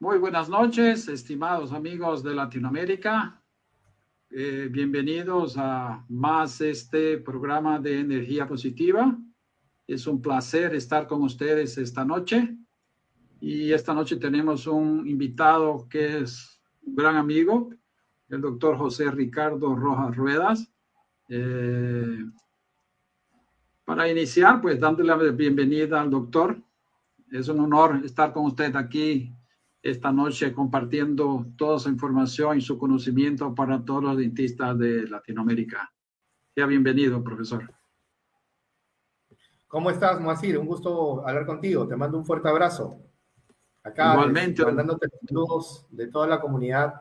Muy buenas noches, estimados amigos de Latinoamérica. Bienvenidos a más este programa de energía positiva. Es un placer estar con ustedes esta noche. Y esta noche tenemos un invitado que es un gran amigo, el doctor José Ricardo Rojas Ruedas. Para iniciar, pues dándole la bienvenida al doctor. Es un honor estar con usted aquí esta noche compartiendo toda su información y su conocimiento para todos los dentistas de Latinoamérica. Sea bienvenido, profesor. ¿Cómo estás, Moacir? Un gusto hablar contigo. Te mando un fuerte abrazo. Acá, Igualmente. mandándote saludos de toda la comunidad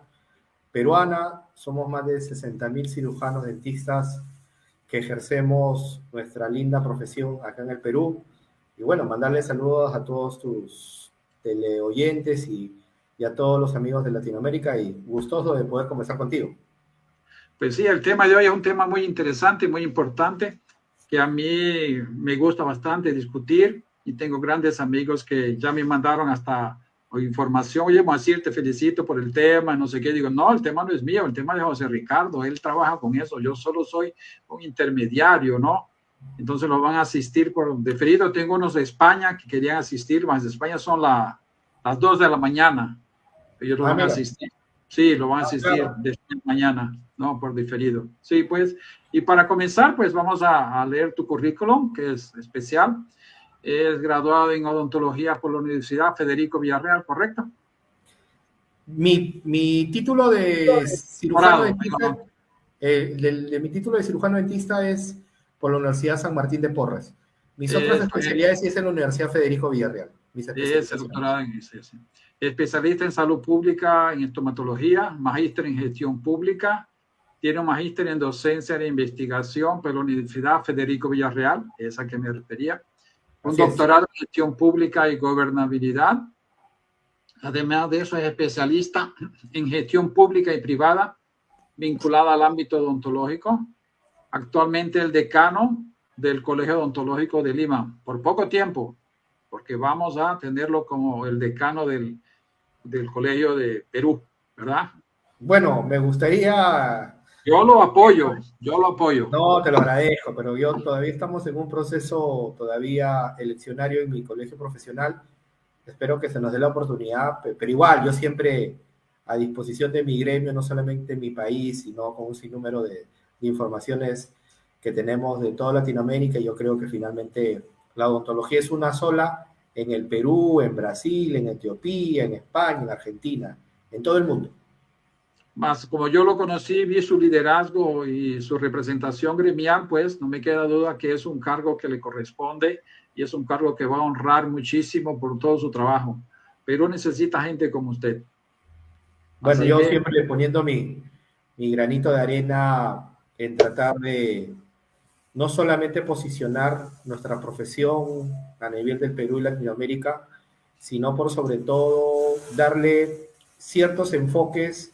peruana. Somos más de 60.000 cirujanos dentistas que ejercemos nuestra linda profesión acá en el Perú. Y bueno, mandarle saludos a todos tus teleoyentes y a todos los amigos de Latinoamérica y gustoso de poder conversar contigo. Pues sí, el tema de hoy es un tema muy interesante, muy importante, que a mí me gusta bastante discutir y tengo grandes amigos que ya me mandaron hasta información. Oye, Moacir, te felicito por el tema, no sé qué. Digo, no, el tema no es mío, el tema es de José Ricardo, él trabaja con eso, yo solo soy un intermediario, ¿no? Entonces lo van a asistir por deferido. Tengo unos de España que querían asistir, más de España son las 2 de la mañana. Ellos lo van a asistir. Sí, lo van a asistir claro, desde mañana, ¿no? Por diferido. Sí, pues, y para comenzar, pues vamos a leer tu currículum, que es especial. Es graduado en odontología por la Universidad Federico Villarreal, ¿correcto? Mi título de cirujano dentista, mi título de cirujano dentista es por la Universidad San Martín de Porres. Mis otras especialidades es en la Universidad Federico Villarreal. Es doctorado en eso, sí. Especialista en salud pública, en estomatología, magíster en gestión pública, tiene un magíster en docencia de investigación por la Universidad Federico Villarreal, esa que me refería, un doctorado en gestión pública y gobernabilidad. Además de eso, es especialista en gestión pública y privada vinculada al ámbito odontológico. Actualmente el decano del Colegio Odontológico de Lima, por poco tiempo, porque vamos a tenerlo como el decano del Colegio de Perú, ¿verdad? Bueno, me gustaría... Yo lo apoyo. No, te lo agradezco, pero yo todavía estamos en un proceso todavía eleccionario en mi colegio profesional. Espero que se nos dé la oportunidad, pero igual, yo siempre a disposición de mi gremio, no solamente en mi país, sino con un sinnúmero de informaciones que tenemos de toda Latinoamérica. Yo creo que finalmente la odontología es una sola en el Perú, en Brasil, en Etiopía, en España, en Argentina, en todo el mundo. Más como yo lo conocí, vi su liderazgo y su representación gremial, pues no me queda duda que es un cargo que le corresponde y es un cargo que va a honrar muchísimo por todo su trabajo. Perú necesita gente como usted. Bueno, yo siempre poniendo mi granito de arena en tratar de no solamente posicionar nuestra profesión a nivel del Perú y Latinoamérica, sino por sobre todo darle ciertos enfoques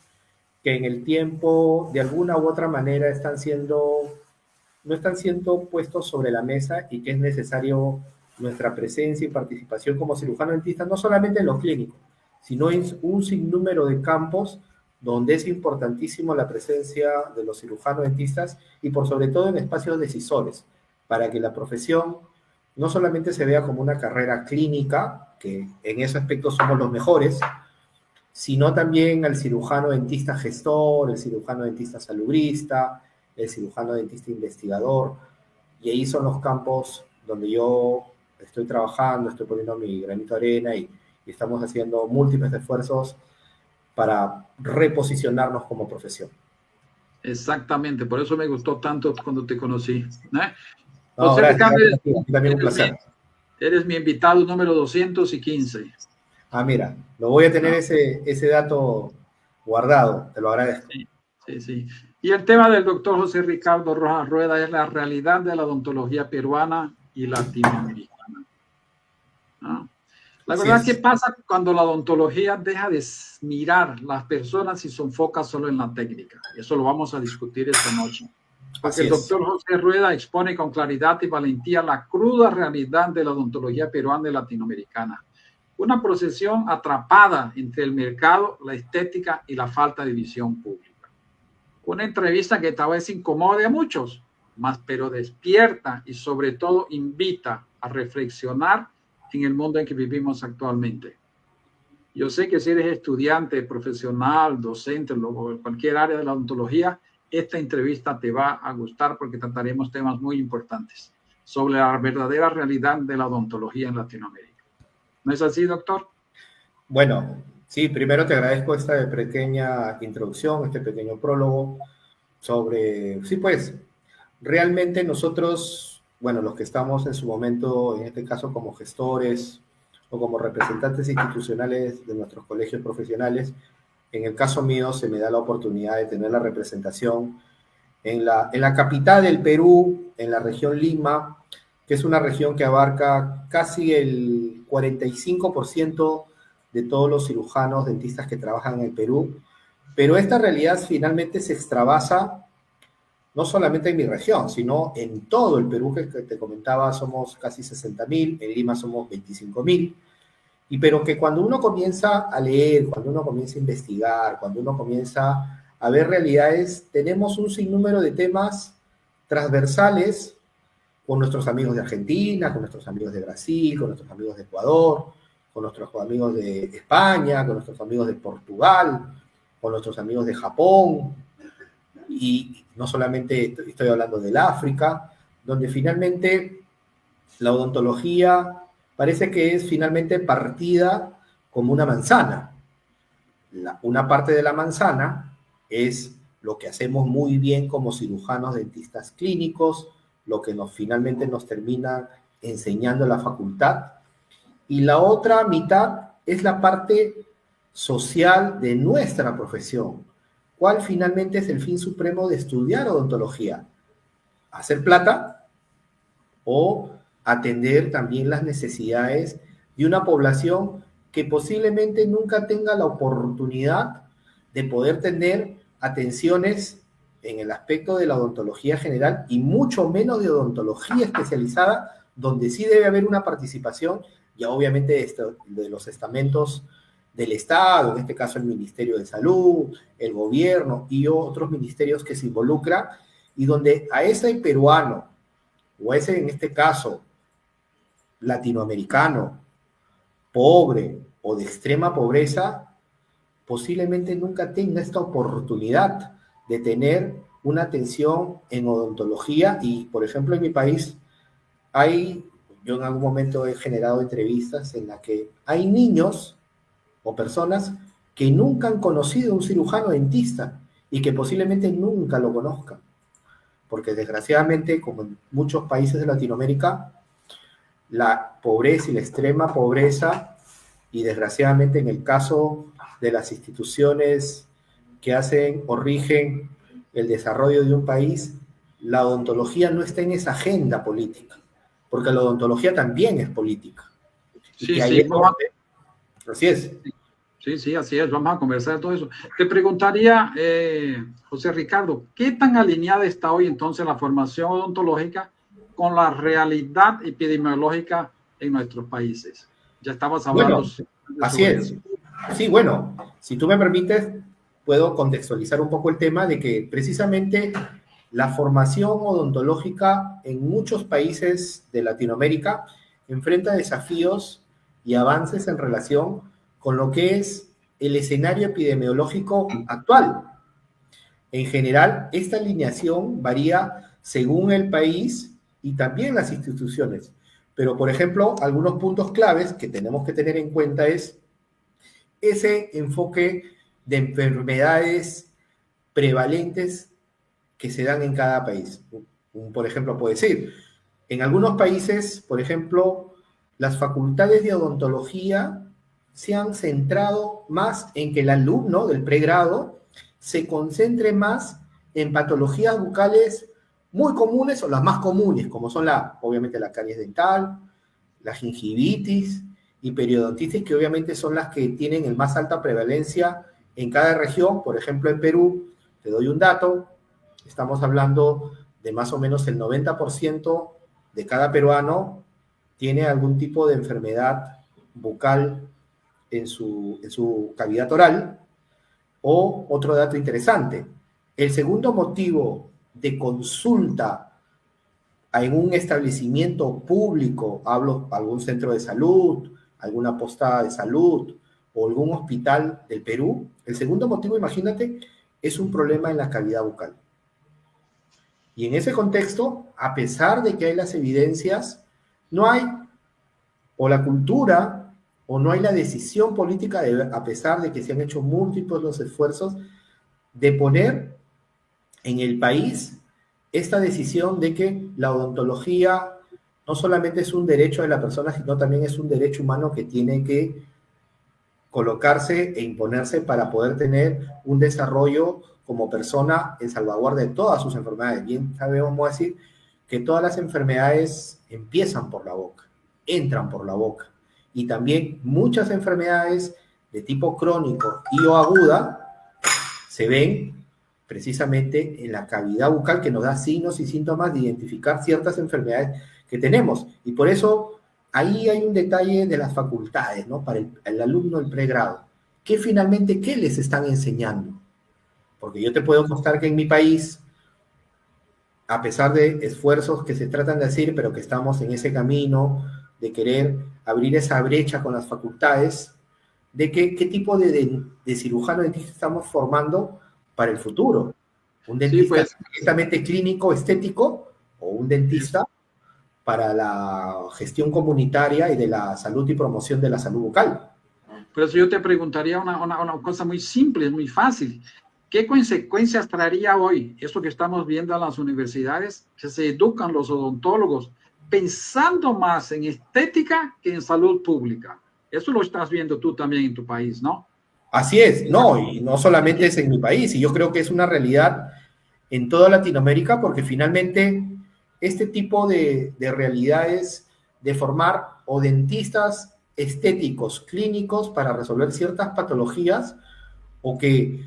que en el tiempo, de alguna u otra manera, no están siendo puestos sobre la mesa y que es necesario nuestra presencia y participación como cirujano dentista, no solamente en lo clínico, sino en un sinnúmero de campos donde es importantísimo la presencia de los cirujanos dentistas y por sobre todo en espacios decisores, para que la profesión no solamente se vea como una carrera clínica, que en ese aspecto somos los mejores, sino también al cirujano dentista gestor, el cirujano dentista salubrista, el cirujano dentista investigador, y ahí son los campos donde yo estoy trabajando, estoy poniendo mi granito de arena y estamos haciendo múltiples esfuerzos para reposicionarnos como profesión. Exactamente, por eso me gustó tanto cuando te conocí. No, gracias, también un placer. Eres mi invitado número 215. Ah, mira, lo voy a tener ese dato guardado, te lo agradezco. Sí. Y el tema del doctor José Ricardo Rojas Rueda es la realidad de la odontología peruana y latinoamericana. ¿No? La verdad, ¿qué pasa cuando la odontología deja de mirar las personas y se enfoca solo en la técnica? Eso lo vamos a discutir esta noche. Porque el doctor José Rueda expone con claridad y valentía la cruda realidad de la odontología peruana y latinoamericana. una profesión atrapada entre el mercado, la estética y la falta de visión pública. Una entrevista que tal vez incomode a muchos, pero despierta y sobre todo invita a reflexionar en el mundo en que vivimos actualmente. Yo sé que si eres estudiante, profesional, docente o en cualquier área de la odontología, esta entrevista te va a gustar porque trataremos temas muy importantes sobre la verdadera realidad de la odontología en Latinoamérica. ¿No es así, doctor? Bueno, sí, primero te agradezco esta pequeña introducción, este pequeño prólogo sobre, sí, pues, realmente nosotros, bueno, los que estamos en su momento, en este caso como gestores o como representantes institucionales de nuestros colegios profesionales, en el caso mío se me da la oportunidad de tener la representación en la capital del Perú, en la región Lima, que es una región que abarca casi el 45% de todos los cirujanos dentistas que trabajan en el Perú, pero esta realidad finalmente se extravasa no solamente en mi región, sino en todo el Perú, que te comentaba, somos casi 60.000, en Lima somos 25.000, y pero que cuando uno comienza a leer, cuando uno comienza a investigar, cuando uno comienza a ver realidades, tenemos un sinnúmero de temas transversales con nuestros amigos de Argentina, con nuestros amigos de Brasil, con nuestros amigos de Ecuador, con nuestros amigos de España, con nuestros amigos de Portugal, con nuestros amigos de Japón, y no solamente estoy hablando del África, donde finalmente la odontología parece que es finalmente partida como una manzana. Una parte de la manzana es lo que hacemos muy bien como cirujanos dentistas clínicos, lo que finalmente nos termina enseñando la facultad, y la otra mitad es la parte social de nuestra profesión. ¿Cuál finalmente es el fin supremo de estudiar odontología? ¿Hacer plata o atender también las necesidades de una población que posiblemente nunca tenga la oportunidad de poder tener atenciones en el aspecto de la odontología general y mucho menos de odontología especializada, donde sí debe haber una participación, ya obviamente de los estamentos del Estado, en este caso el Ministerio de Salud, el gobierno y otros ministerios que se involucran, y donde a ese peruano, o a ese, en este caso, latinoamericano, pobre o de extrema pobreza, posiblemente nunca tenga esta oportunidad de tener una atención en odontología. Y, por ejemplo, en mi país yo en algún momento he generado entrevistas en las que hay niños o personas que nunca han conocido a un cirujano dentista y que posiblemente nunca lo conozcan. Porque desgraciadamente, como en muchos países de Latinoamérica, la pobreza y la extrema pobreza, y desgraciadamente en el caso de las instituciones que hacen o rigen el desarrollo de un país, la odontología no está en esa agenda política, porque la odontología también es política. Y sí, que sí, así es. Sí, sí, así es. Vamos a conversar de todo eso. Te preguntaría, José Ricardo, ¿qué tan alineada está hoy entonces la formación odontológica con la realidad epidemiológica en nuestros países? Ya estabas hablando. Bueno, así es. Sí, bueno, si tú me permites, puedo contextualizar un poco el tema de que precisamente la formación odontológica en muchos países de Latinoamérica enfrenta desafíos y avances en relación con lo que es el escenario epidemiológico actual. En general, esta alineación varía según el país y también las instituciones. Pero, por ejemplo, algunos puntos claves que tenemos que tener en cuenta es ese enfoque de enfermedades prevalentes que se dan en cada país. Por ejemplo, puedo decir, en algunos países, por ejemplo, las facultades de odontología se han centrado más en que el alumno del pregrado se concentre más en patologías bucales muy comunes o las más comunes, como son obviamente la caries dental, la gingivitis y periodontitis, que obviamente son las que tienen el más alta prevalencia en cada región. Por ejemplo, en Perú, te doy un dato, estamos hablando de más o menos el 90% de cada peruano tiene algún tipo de enfermedad bucal en su cavidad oral. O otro dato interesante, el segundo motivo de consulta en un establecimiento público, hablo algún centro de salud, alguna postada de salud o algún hospital del Perú, el segundo motivo, imagínate, es un problema en la cavidad bucal. Y en ese contexto, a pesar de que hay las evidencias, no hay o la cultura o no hay la decisión política, a pesar de que se han hecho múltiples los esfuerzos, de poner en el país esta decisión de que la odontología no solamente es un derecho de la persona, sino también es un derecho humano que tiene que colocarse e imponerse para poder tener un desarrollo como persona en salvaguardia de todas sus enfermedades. Bien sabemos decir que todas las enfermedades empiezan por la boca, entran por la boca. Y también muchas enfermedades de tipo crónico y o aguda se ven precisamente en la cavidad bucal, que nos da signos y síntomas de identificar ciertas enfermedades que tenemos. Y por eso ahí hay un detalle de las facultades, ¿no? Para el alumno del pregrado. ¿Qué finalmente, qué les están enseñando? Porque yo te puedo contar que en mi país, a pesar de esfuerzos que se tratan de hacer, pero que estamos en ese camino de querer abrir esa brecha con las facultades, de qué tipo de cirujano dentista estamos formando para el futuro. Un dentista directamente clínico, estético, o un dentista para la gestión comunitaria y de la salud y promoción de la salud bucal. Por eso yo te preguntaría una cosa muy simple, muy fácil. ¿Qué consecuencias traería hoy esto que estamos viendo en las universidades, que se educan los odontólogos pensando más en estética que en salud pública? Eso lo estás viendo tú también en tu país, ¿no? Así es, no, y no solamente es en mi país, y yo creo que es una realidad en toda Latinoamérica, porque finalmente este tipo de realidades de formar o dentistas estéticos, clínicos, para resolver ciertas patologías, o que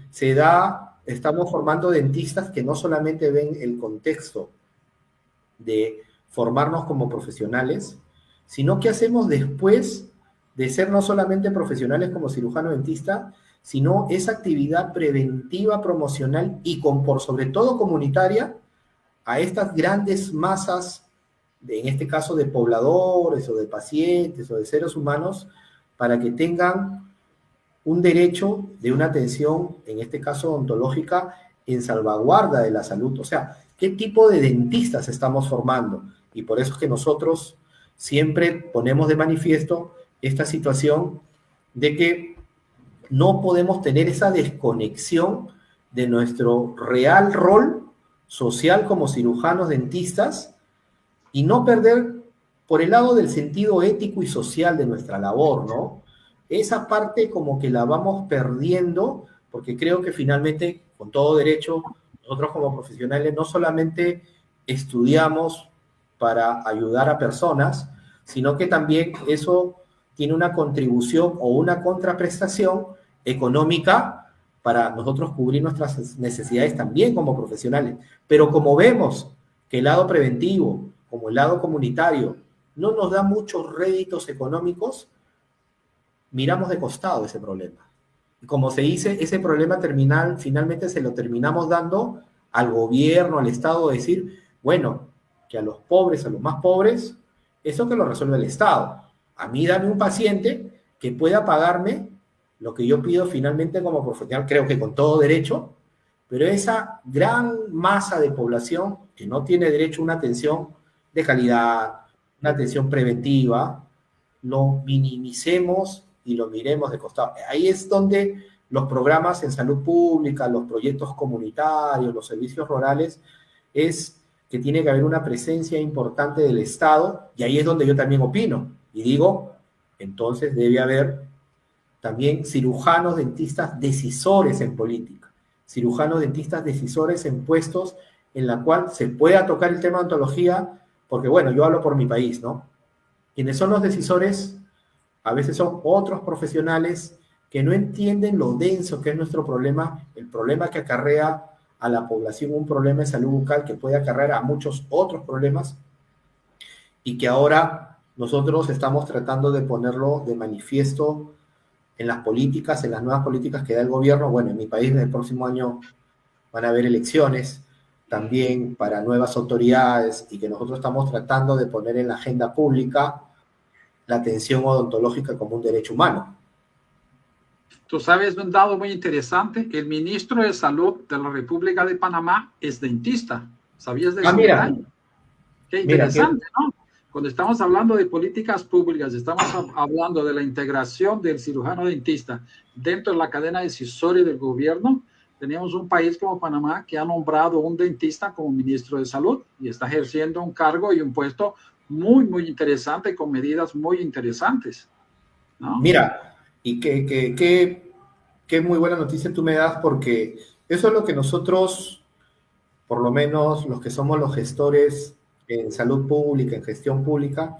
estamos formando dentistas que no solamente ven el contexto de formarnos como profesionales, sino que hacemos después de ser no solamente profesionales como cirujano dentista, sino esa actividad preventiva, promocional y por sobre todo comunitaria a estas grandes masas, en este caso de pobladores o de pacientes o de seres humanos, para que tengan un derecho de una atención, en este caso odontológica, en salvaguarda de la salud. O sea, ¿qué tipo de dentistas estamos formando? Y por eso es que nosotros siempre ponemos de manifiesto esta situación de que no podemos tener esa desconexión de nuestro real rol social como cirujanos dentistas y no perder por el lado del sentido ético y social de nuestra labor, ¿no? Esa parte como que la vamos perdiendo, porque creo que finalmente, con todo derecho, nosotros como profesionales no solamente estudiamos para ayudar a personas, sino que también eso tiene una contribución o una contraprestación económica para nosotros cubrir nuestras necesidades también como profesionales. Pero como vemos que el lado preventivo, como el lado comunitario, no nos da muchos réditos económicos, miramos de costado ese problema. Y como se dice, ese problema terminal finalmente se lo terminamos dando al gobierno, al Estado, decir, bueno, que a los pobres, a los más pobres, eso que lo resuelve el Estado. A mí dame un paciente que pueda pagarme lo que yo pido finalmente como profesional, creo que con todo derecho, pero esa gran masa de población que no tiene derecho a una atención de calidad, una atención preventiva, lo minimicemos y lo miremos de costado. Ahí es donde los programas en salud pública, los proyectos comunitarios, los servicios rurales, es que tiene que haber una presencia importante del Estado, y ahí es donde yo también opino, y digo, entonces debe haber también cirujanos dentistas decisores en política, cirujanos dentistas decisores en puestos en la cual se pueda tocar el tema de odontología, porque bueno, yo hablo por mi país, ¿no? Quienes son los decisores a veces son otros profesionales que no entienden lo denso que es nuestro problema, el problema que acarrea a la población un problema de salud bucal que puede acarrear a muchos otros problemas y que ahora nosotros estamos tratando de ponerlo de manifiesto en las políticas, en las nuevas políticas que da el gobierno. Bueno, en mi país el próximo año van a haber elecciones también para nuevas autoridades y que nosotros estamos tratando de poner en la agenda pública la atención odontológica como un derecho humano. Tú sabes un dato muy interesante, el ministro de Salud de la República de Panamá es dentista. ¿Sabías de eso? Mira. Qué interesante, ¿no? Cuando estamos hablando de políticas públicas, estamos hablando de la integración del cirujano dentista dentro de la cadena decisoria del gobierno. Tenemos un país como Panamá que ha nombrado un dentista como ministro de Salud y está ejerciendo un cargo y un puesto muy, muy interesante con medidas muy interesantes, ¿no? Mira, y qué muy buena noticia tú me das, porque eso es lo que nosotros, por lo menos los que somos los gestores en salud pública, en gestión pública,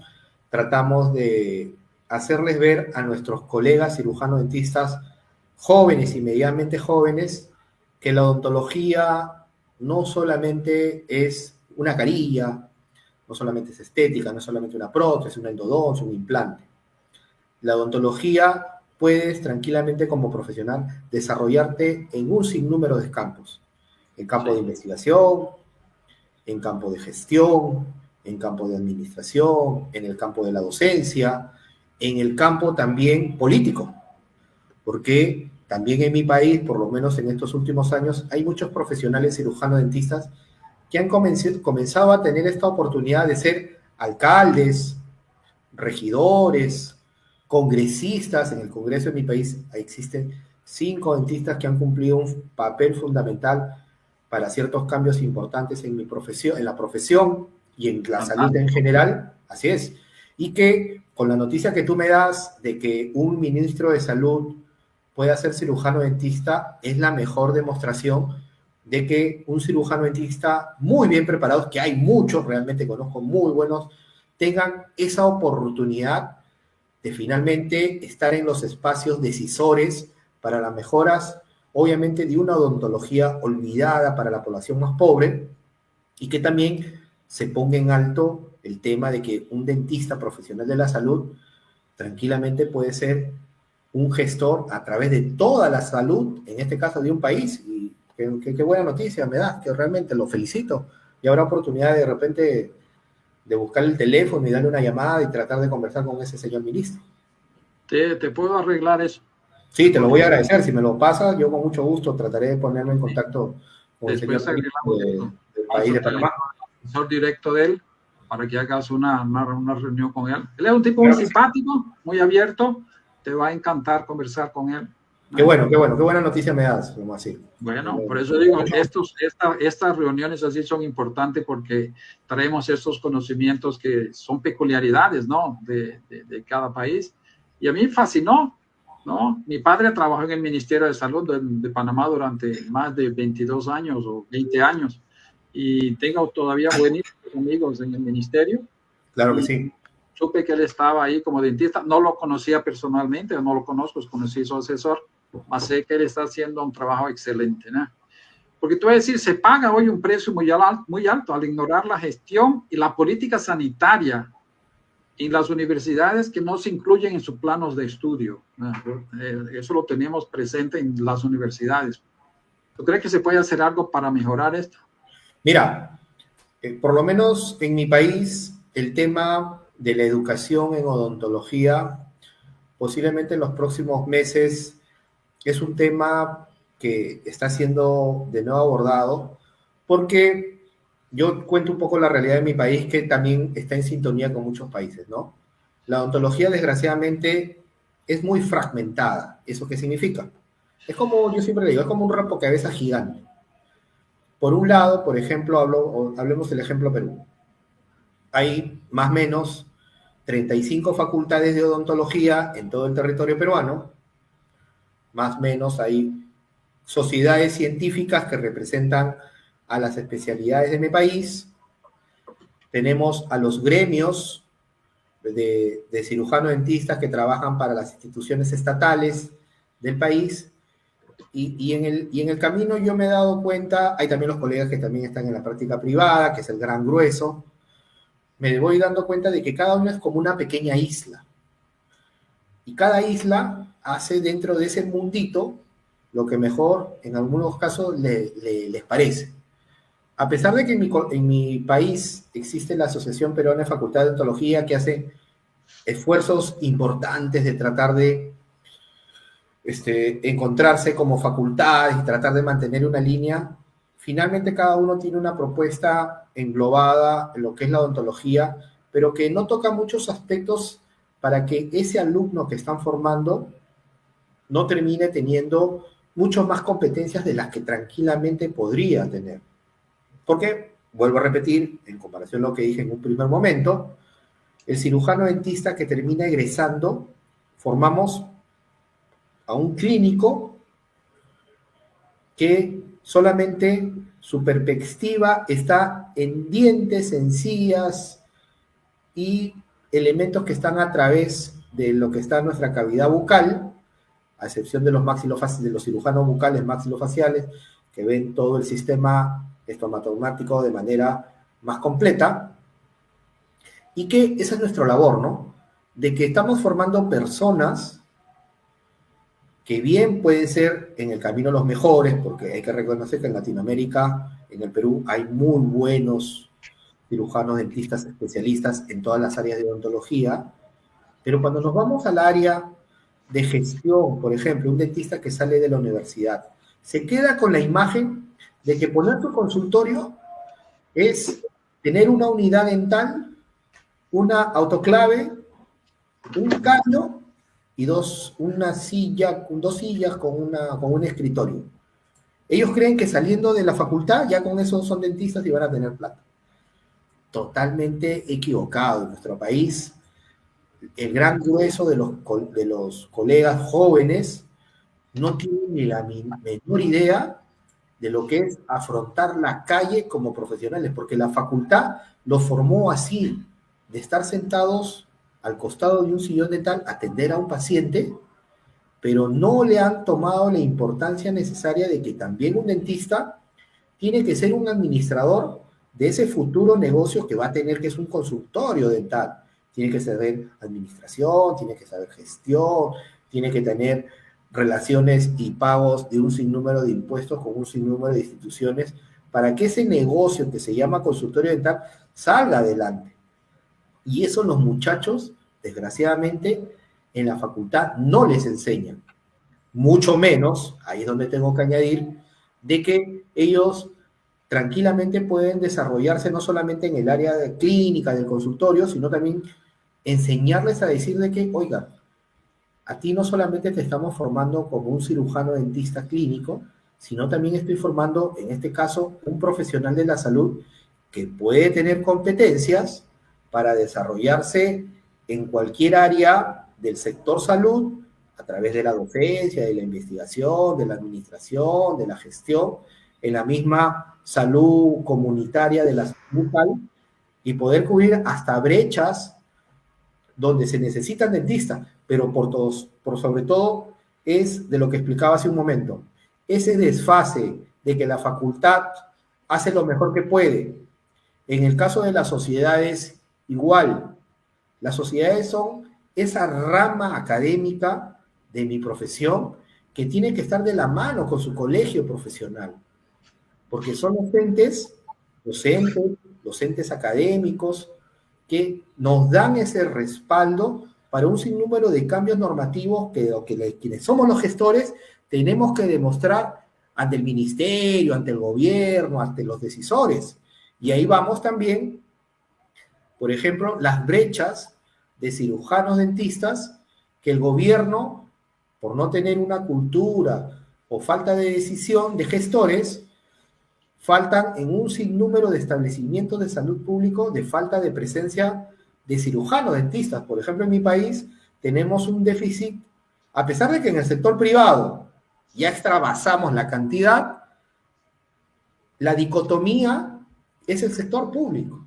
tratamos de hacerles ver a nuestros colegas cirujanos dentistas jóvenes y medianamente jóvenes que la odontología no solamente es una carilla, no solamente es estética, no es solamente una prótesis, una endodoncia, un implante. La odontología puedes tranquilamente como profesional desarrollarte en un sinnúmero de campos. En campo de investigación, en campo de gestión, en campo de administración, en el campo de la docencia, en el campo también político. Porque también en mi país, por lo menos en estos últimos años, hay muchos profesionales cirujanos dentistas que han comenzado a tener esta oportunidad de ser alcaldes, regidores, congresistas. En el Congreso de mi país existen 5 dentistas que han cumplido un papel fundamental para ciertos cambios importantes en mi profesión, en la profesión y en la salud en general. Así es. Y que con la noticia que tú me das de que un ministro de salud pueda ser cirujano dentista, es la mejor demostración de que un cirujano dentista muy bien preparado, que hay muchos, realmente conozco muy buenos, tengan esa oportunidad de finalmente estar en los espacios decisores para las mejoras, obviamente, de una odontología olvidada para la población más pobre, y que también se ponga en alto el tema de que un dentista profesional de la salud tranquilamente puede ser un gestor a través de toda la salud, en este caso de un país. Y qué buena noticia me da, que realmente lo felicito. Y habrá oportunidad de repente de buscar el teléfono y darle una llamada y tratar de conversar con ese señor ministro. Te puedo arreglar eso. Sí, te lo voy a agradecer. Si me lo pasas, yo con mucho gusto trataré de ponerme en contacto con el señor ministro del país de Panamá. El asesor directo de él, para que hagas una reunión con él. Él es un tipo muy simpático, muy abierto. Te va a encantar conversar con él. Qué buena noticia me das, como así. Bueno, por eso digo, estas reuniones así son importantes, porque traemos estos conocimientos que son peculiaridades, ¿no? de cada país. Y a mí me fascinó, ¿no? Mi padre trabajó en el Ministerio de Salud de Panamá durante más de 22 años o 20 años. Y tengo todavía buenísimos amigos en el ministerio. Claro que sí. Supe que él estaba ahí como dentista. No lo conocía personalmente, no lo conozco, conocí su asesor. Sé que él está haciendo un trabajo excelente, ¿no? Porque tú vas a decir, se paga hoy un precio muy alto al ignorar la gestión y la política sanitaria en las universidades que no se incluyen en sus planos de estudio, ¿no? Eso lo tenemos presente en las universidades. ¿Tú crees que se puede hacer algo para mejorar esto? Mira, por lo menos en mi país, el tema de la educación en odontología, posiblemente en los próximos meses, es un tema que está siendo de nuevo abordado, porque yo cuento un poco la realidad de mi país, que también está en sintonía con muchos países, ¿no? La odontología, desgraciadamente, es muy fragmentada. ¿Eso qué significa? Es como, yo siempre le digo, es como un rompecabezas gigante. Por un lado, por ejemplo, hablemos del ejemplo Perú. Hay más o menos 35 facultades de odontología en todo el territorio peruano. Más o menos hay sociedades científicas que representan a las especialidades de mi país. Tenemos a los gremios de cirujanos dentistas que trabajan para las instituciones estatales del país. Y en el camino yo me he dado cuenta, hay también los colegas que también están en la práctica privada, que es el gran grueso, me voy dando cuenta de que cada uno es como una pequeña isla. Y cada isla hace dentro de ese mundito lo que mejor, en algunos casos, les parece. A pesar de que en mi país existe la Asociación Peruana de Facultad de Odontología, que hace esfuerzos importantes de tratar de encontrarse como facultad y tratar de mantener una línea, finalmente cada uno tiene una propuesta englobada en lo que es la odontología, pero que no toca muchos aspectos para que ese alumno que están formando no termine teniendo mucho más competencias de las que tranquilamente podría tener. Porque, vuelvo a repetir, en comparación a lo que dije en un primer momento, el cirujano dentista que termina egresando, formamos a un clínico que solamente su perspectiva está en dientes, encías y elementos que están a través de lo que está en nuestra cavidad bucal, a excepción de de los cirujanos bucales maxilofaciales, que ven todo el sistema estomatognático de manera más completa, y que esa es nuestra labor, ¿no? De que estamos formando personas que bien pueden ser en el camino los mejores, porque hay que reconocer que en Latinoamérica, en el Perú, hay muy buenos cirujanos, dentistas, especialistas en todas las áreas de odontología, pero cuando nos vamos al área de gestión, por ejemplo, un dentista que sale de la universidad, se queda con la imagen de que poner tu consultorio es tener una unidad dental, una autoclave, un caño y dos sillas con un escritorio. Ellos creen que saliendo de la facultad ya con eso son dentistas y van a tener plata. Totalmente equivocado. En nuestro país, el gran grueso de los colegas jóvenes no tienen ni la menor idea de lo que es afrontar la calle como profesionales, porque la facultad los formó así, de estar sentados al costado de un sillón dental, atender a un paciente, pero no le han tomado la importancia necesaria de que también un dentista tiene que ser un administrador de ese futuro negocio que va a tener, que es un consultorio dental. Tiene que saber administración, tiene que saber gestión, tiene que tener relaciones y pagos de un sinnúmero de impuestos con un sinnúmero de instituciones para que ese negocio que se llama consultorio dental salga adelante. Y eso los muchachos, desgraciadamente, en la facultad no les enseñan. Mucho menos, ahí es donde tengo que añadir, de que ellos tranquilamente pueden desarrollarse no solamente en el área de clínica, del consultorio, sino también enseñarles a decir de que, oiga, a ti no solamente te estamos formando como un cirujano dentista clínico, sino también estoy formando, en este caso, un profesional de la salud que puede tener competencias para desarrollarse en cualquier área del sector salud, a través de la docencia, de la investigación, de la administración, de la gestión, en la misma salud comunitaria de la salud bucal, y poder cubrir hasta brechas donde se necesitan dentistas, pero por sobre todo es de lo que explicaba hace un momento, ese desfase de que la facultad hace lo mejor que puede. En el caso de las sociedades, igual. Las sociedades son esa rama académica de mi profesión que tiene que estar de la mano con su colegio profesional, porque son docentes académicos, que nos dan ese respaldo para un sinnúmero de cambios normativos que quienes somos los gestores tenemos que demostrar ante el ministerio, ante el gobierno, ante los decisores. Y ahí vamos también, por ejemplo, las brechas de cirujanos dentistas que el gobierno, por no tener una cultura o falta de decisión de gestores, faltan en un sinnúmero de establecimientos de salud público de falta de presencia de cirujanos dentistas. Por ejemplo, en mi país tenemos un déficit, a pesar de que en el sector privado ya extravasamos la cantidad, la dicotomía es el sector público.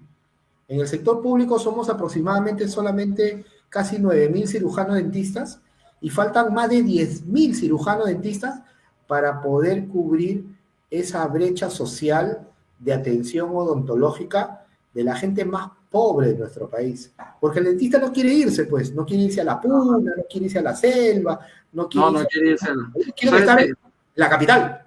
En el sector público somos aproximadamente solamente casi 9.000 cirujanos dentistas y faltan más de 10.000 cirujanos dentistas para poder cubrir esa brecha social de atención odontológica de la gente más pobre de nuestro país. Porque el dentista no quiere irse, pues, no quiere irse a la puna, no quiere irse a la selva, no quiere irse quiere estar en la capital.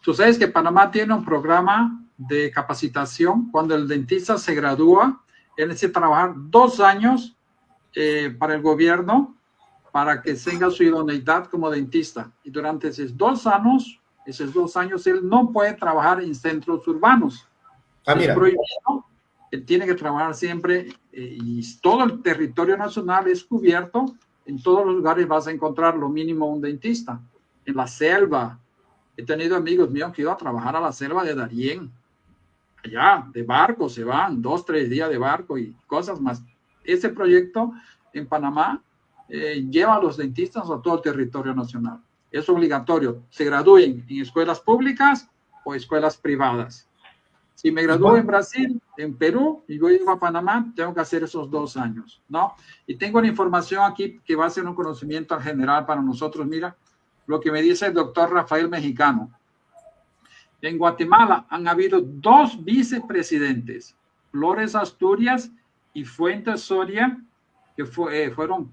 Tú sabes que Panamá tiene un programa de capacitación. Cuando el dentista se gradúa, él necesita trabajar 2 años para el gobierno para que tenga su idoneidad como dentista. Y durante esos 2 años, él no puede trabajar en centros urbanos. Es prohibido. Él tiene que trabajar siempre y todo el territorio nacional es cubierto. En todos los lugares vas a encontrar lo mínimo un dentista. En la selva. He tenido amigos míos que iban a trabajar a la selva de Darién. Allá, de barco, se van 2, 3 días de barco y cosas más. Ese proyecto en Panamá lleva a los dentistas a todo el territorio nacional. Es obligatorio. Se gradúen en escuelas públicas o escuelas privadas. Si me gradúo en Brasil, en Perú, y voy a Panamá, tengo que hacer esos 2 años, ¿no? Y tengo la información aquí que va a ser un conocimiento general para nosotros. Mira lo que me dice el doctor Rafael Mexicano. En Guatemala han habido 2 vicepresidentes, Flores Asturias y Fuentes Soria, que fueron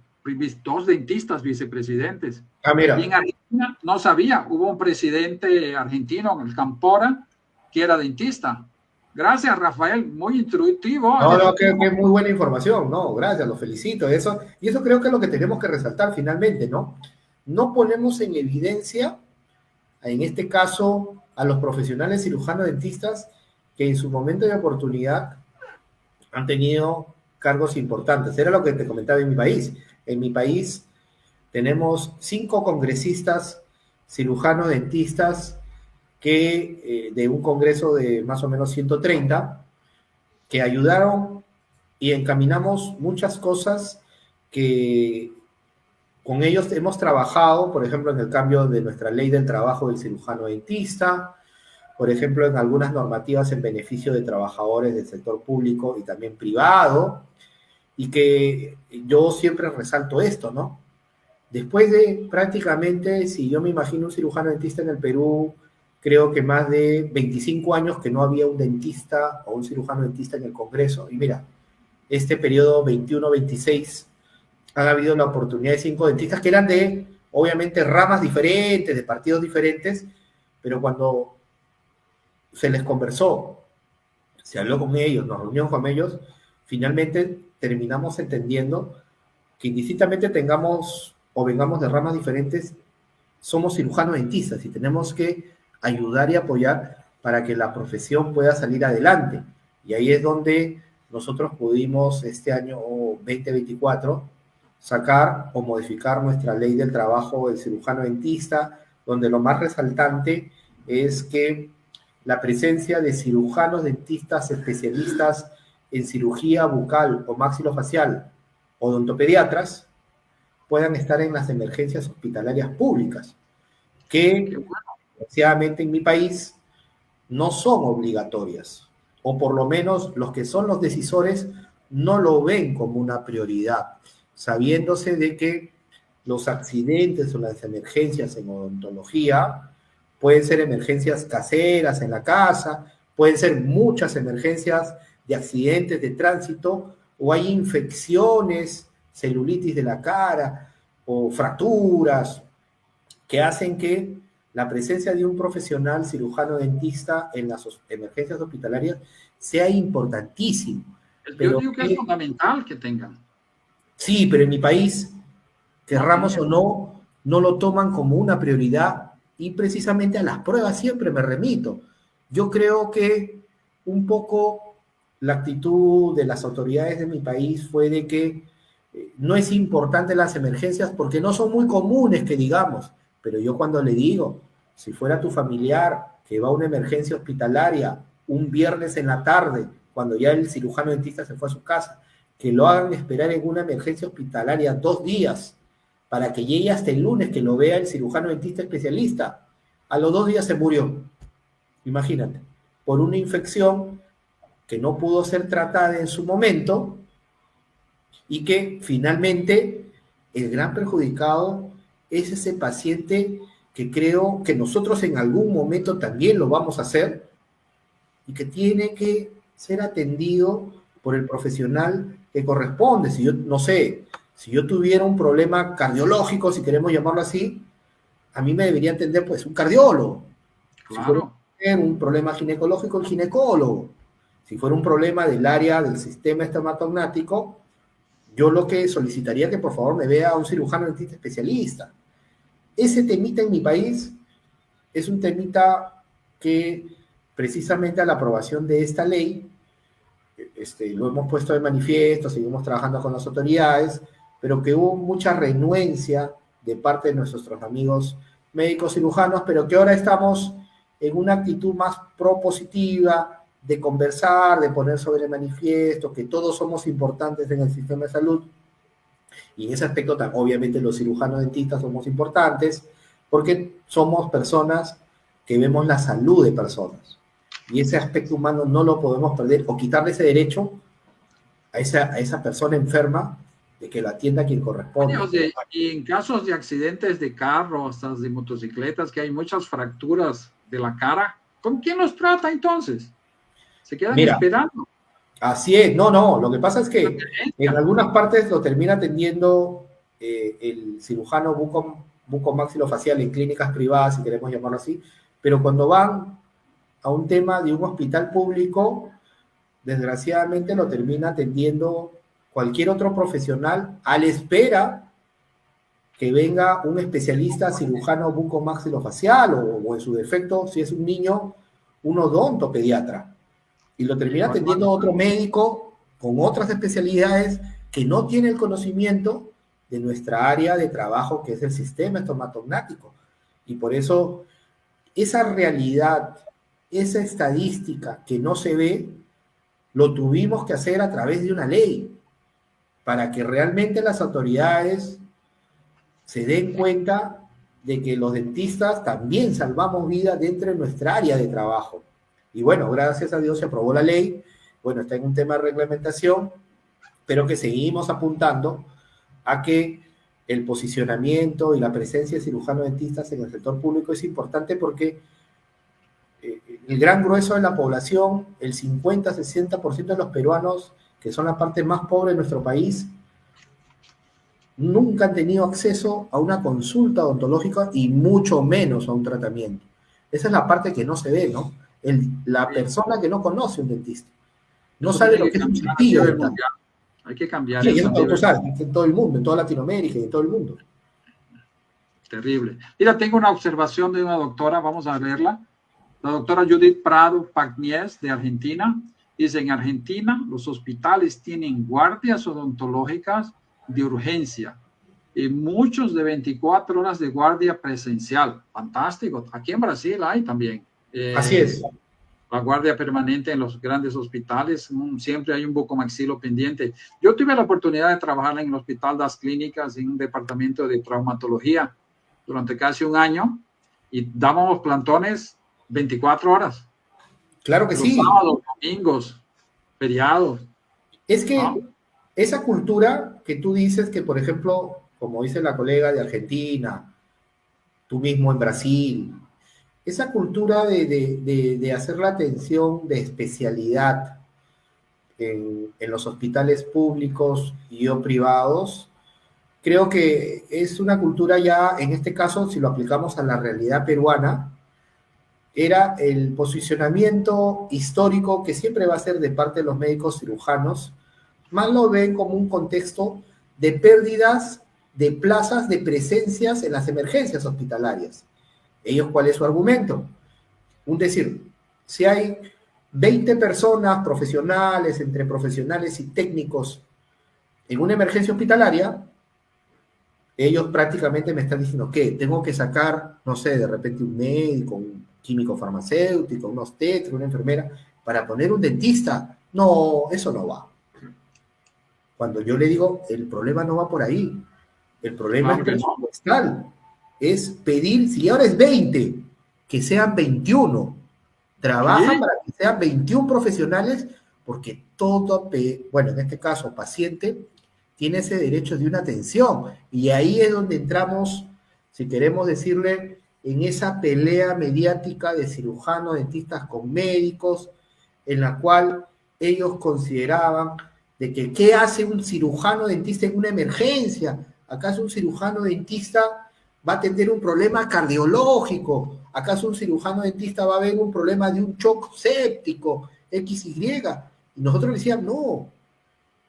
2 dentistas vicepresidentes. Mira. Y en Argentina no sabía, hubo un presidente argentino, el Campora, que era dentista. Gracias, Rafael, muy instructivo. No, que muy buena información, no, gracias, lo felicito. Y eso creo que es lo que tenemos que resaltar finalmente, ¿no? No ponemos en evidencia, en este caso, a los profesionales cirujanos dentistas que en su momento de oportunidad han tenido cargos importantes. Era lo que te comentaba en mi país. En mi país tenemos 5 congresistas cirujanos dentistas que de un congreso de más o menos 130, que ayudaron y encaminamos muchas cosas que con ellos hemos trabajado, por ejemplo, en el cambio de nuestra ley del trabajo del cirujano dentista, por ejemplo, en algunas normativas en beneficio de trabajadores del sector público y también privado, y que yo siempre resalto esto, ¿no? Después de prácticamente, si yo me imagino un cirujano dentista en el Perú, creo que más de 25 años que no había un dentista o un cirujano dentista en el Congreso. Y mira, este periodo 21-26 han habido la oportunidad de 5 dentistas que eran de, obviamente, ramas diferentes, de partidos diferentes, pero cuando se les conversó, se habló con ellos, nos reunimos con ellos, finalmente terminamos entendiendo que indistintamente tengamos o vengamos de ramas diferentes, somos cirujanos dentistas y tenemos que ayudar y apoyar para que la profesión pueda salir adelante. Y ahí es donde nosotros pudimos este año 2024 sacar o modificar nuestra ley del trabajo del cirujano dentista, donde lo más resaltante es que la presencia de cirujanos dentistas especialistas en cirugía bucal o maxilofacial, odontopediatras, puedan estar en las emergencias hospitalarias públicas, que desgraciadamente en mi país no son obligatorias, o por lo menos los que son los decisores no lo ven como una prioridad, sabiéndose de que los accidentes o las emergencias en odontología pueden ser emergencias caseras en la casa, pueden ser muchas emergencias de accidentes de tránsito, o hay infecciones, celulitis de la cara o fracturas que hacen que la presencia de un profesional cirujano dentista en las emergencias hospitalarias sea importantísimo. Yo digo que es fundamental que tengan. Sí, pero en mi país, querramos o no, no lo toman como una prioridad y precisamente a las pruebas siempre me remito. Yo creo que un poco la actitud de las autoridades de mi país fue de que no es importante las emergencias porque no son muy comunes que digamos, pero yo cuando le digo, si fuera tu familiar que va a una emergencia hospitalaria un viernes en la tarde, cuando ya el cirujano dentista se fue a su casa, que lo hagan esperar en una emergencia hospitalaria 2 días para que llegue hasta el lunes que lo vea el cirujano dentista especialista, a los 2 días se murió, imagínate, por una infección que no pudo ser tratada en su momento y que finalmente el gran perjudicado es ese paciente que creo que nosotros en algún momento también lo vamos a hacer y que tiene que ser atendido por el profesional que corresponde. Si yo, no sé, si yo tuviera un problema cardiológico, si queremos llamarlo así, a mí me debería atender pues un cardiólogo. Si fuera un problema ginecológico, el ginecólogo. Si fuera un problema del área del sistema estomatognático, yo lo que solicitaría que por favor me vea un cirujano dentista especialista. Ese temita en mi país es un temita que precisamente a la aprobación de esta ley, lo hemos puesto de manifiesto, seguimos trabajando con las autoridades, pero que hubo mucha renuencia de parte de nuestros amigos médicos cirujanos, pero que ahora estamos en una actitud más propositiva, de conversar, de poner sobre el manifiesto, que todos somos importantes en el sistema de salud, y en ese aspecto obviamente los cirujanos dentistas somos importantes, porque somos personas que vemos la salud de personas, y ese aspecto humano no lo podemos perder, o quitarle ese derecho a esa persona enferma, de que la atienda quien corresponde. Oye, y en casos de accidentes de carro, hasta de motocicletas, que hay muchas fracturas de la cara, ¿con quién los trata entonces? Se quedan esperando. Así es, no, lo que pasa es que en algunas partes lo termina atendiendo el cirujano bucomaxilofacial en clínicas privadas, si queremos llamarlo así, pero cuando van a un tema de un hospital público, desgraciadamente lo termina atendiendo cualquier otro profesional a la espera que venga un especialista cirujano bucomaxilofacial o en su defecto, si es un niño, un odontopediatra. Y lo termina atendiendo otro médico con otras especialidades que no tiene el conocimiento de nuestra área de trabajo, que es el sistema estomatognático. Y por eso, esa realidad, esa estadística que no se ve, lo tuvimos que hacer a través de una ley, para que realmente las autoridades se den cuenta de que los dentistas también salvamos vidas dentro de nuestra área de trabajo. Y bueno, gracias a Dios se aprobó la ley, bueno, está en un tema de reglamentación, pero que seguimos apuntando a que el posicionamiento y la presencia de cirujanos dentistas en el sector público es importante, porque el gran grueso de la población, el 50-60% de los peruanos, que son la parte más pobre de nuestro país, nunca han tenido acceso a una consulta odontológica y mucho menos a un tratamiento. Esa es la parte que no se ve, ¿no? La persona que no conoce un dentista. No sabe lo que es un cepillo dental. Hay que cambiar eso. Sí, eso tú sabes, en todo el mundo, en toda Latinoamérica y en todo el mundo. Terrible. Mira, tengo una observación de una doctora, vamos a verla. La doctora Judith Prado Pagnies, de Argentina, dice: en Argentina los hospitales tienen guardias odontológicas de urgencia y muchos de 24 horas de guardia presencial. Fantástico. Aquí en Brasil hay también. Así es. La guardia permanente en los grandes hospitales, siempre hay un bucomaxilo pendiente. Yo tuve la oportunidad de trabajar en el Hospital Das Clínicas, en un departamento de traumatología, durante casi un año, y dábamos plantones 24 horas. Claro que sí. Sábados, domingos, feriados. Es que esa cultura que tú dices que, por ejemplo, como dice la colega de Argentina, tú mismo en Brasil, esa cultura de hacer la atención de especialidad en los hospitales públicos y o privados, creo que es una cultura ya, en este caso, si lo aplicamos a la realidad peruana, era el posicionamiento histórico que siempre va a ser de parte de los médicos cirujanos, más lo ven como un contexto de pérdidas de plazas de presencias en las emergencias hospitalarias. ¿Ellos cuál es su argumento? Un decir, si hay 20 personas profesionales, entre profesionales y técnicos, en una emergencia hospitalaria, ellos prácticamente me están diciendo que tengo que sacar, no sé, de repente un médico, un químico farmacéutico, un obstetra, una enfermera, para poner un dentista. No, eso no va. Cuando yo le digo, el problema no va por ahí. El problema es presupuestal. Es pedir, si ahora es 20, que sean 21. Trabaja para que sean 21 profesionales, porque todo, bueno, en este caso, paciente, tiene ese derecho de una atención. Y ahí es donde entramos, si queremos decirle, en esa pelea mediática de cirujanos, dentistas con médicos, en la cual ellos consideraban de que ¿qué hace un cirujano dentista en una emergencia? ¿Acaso un cirujano dentista va a atender un problema cardiológico? ¿Acaso un cirujano dentista va a ver un problema de un shock séptico, XY? Y nosotros le decíamos, no,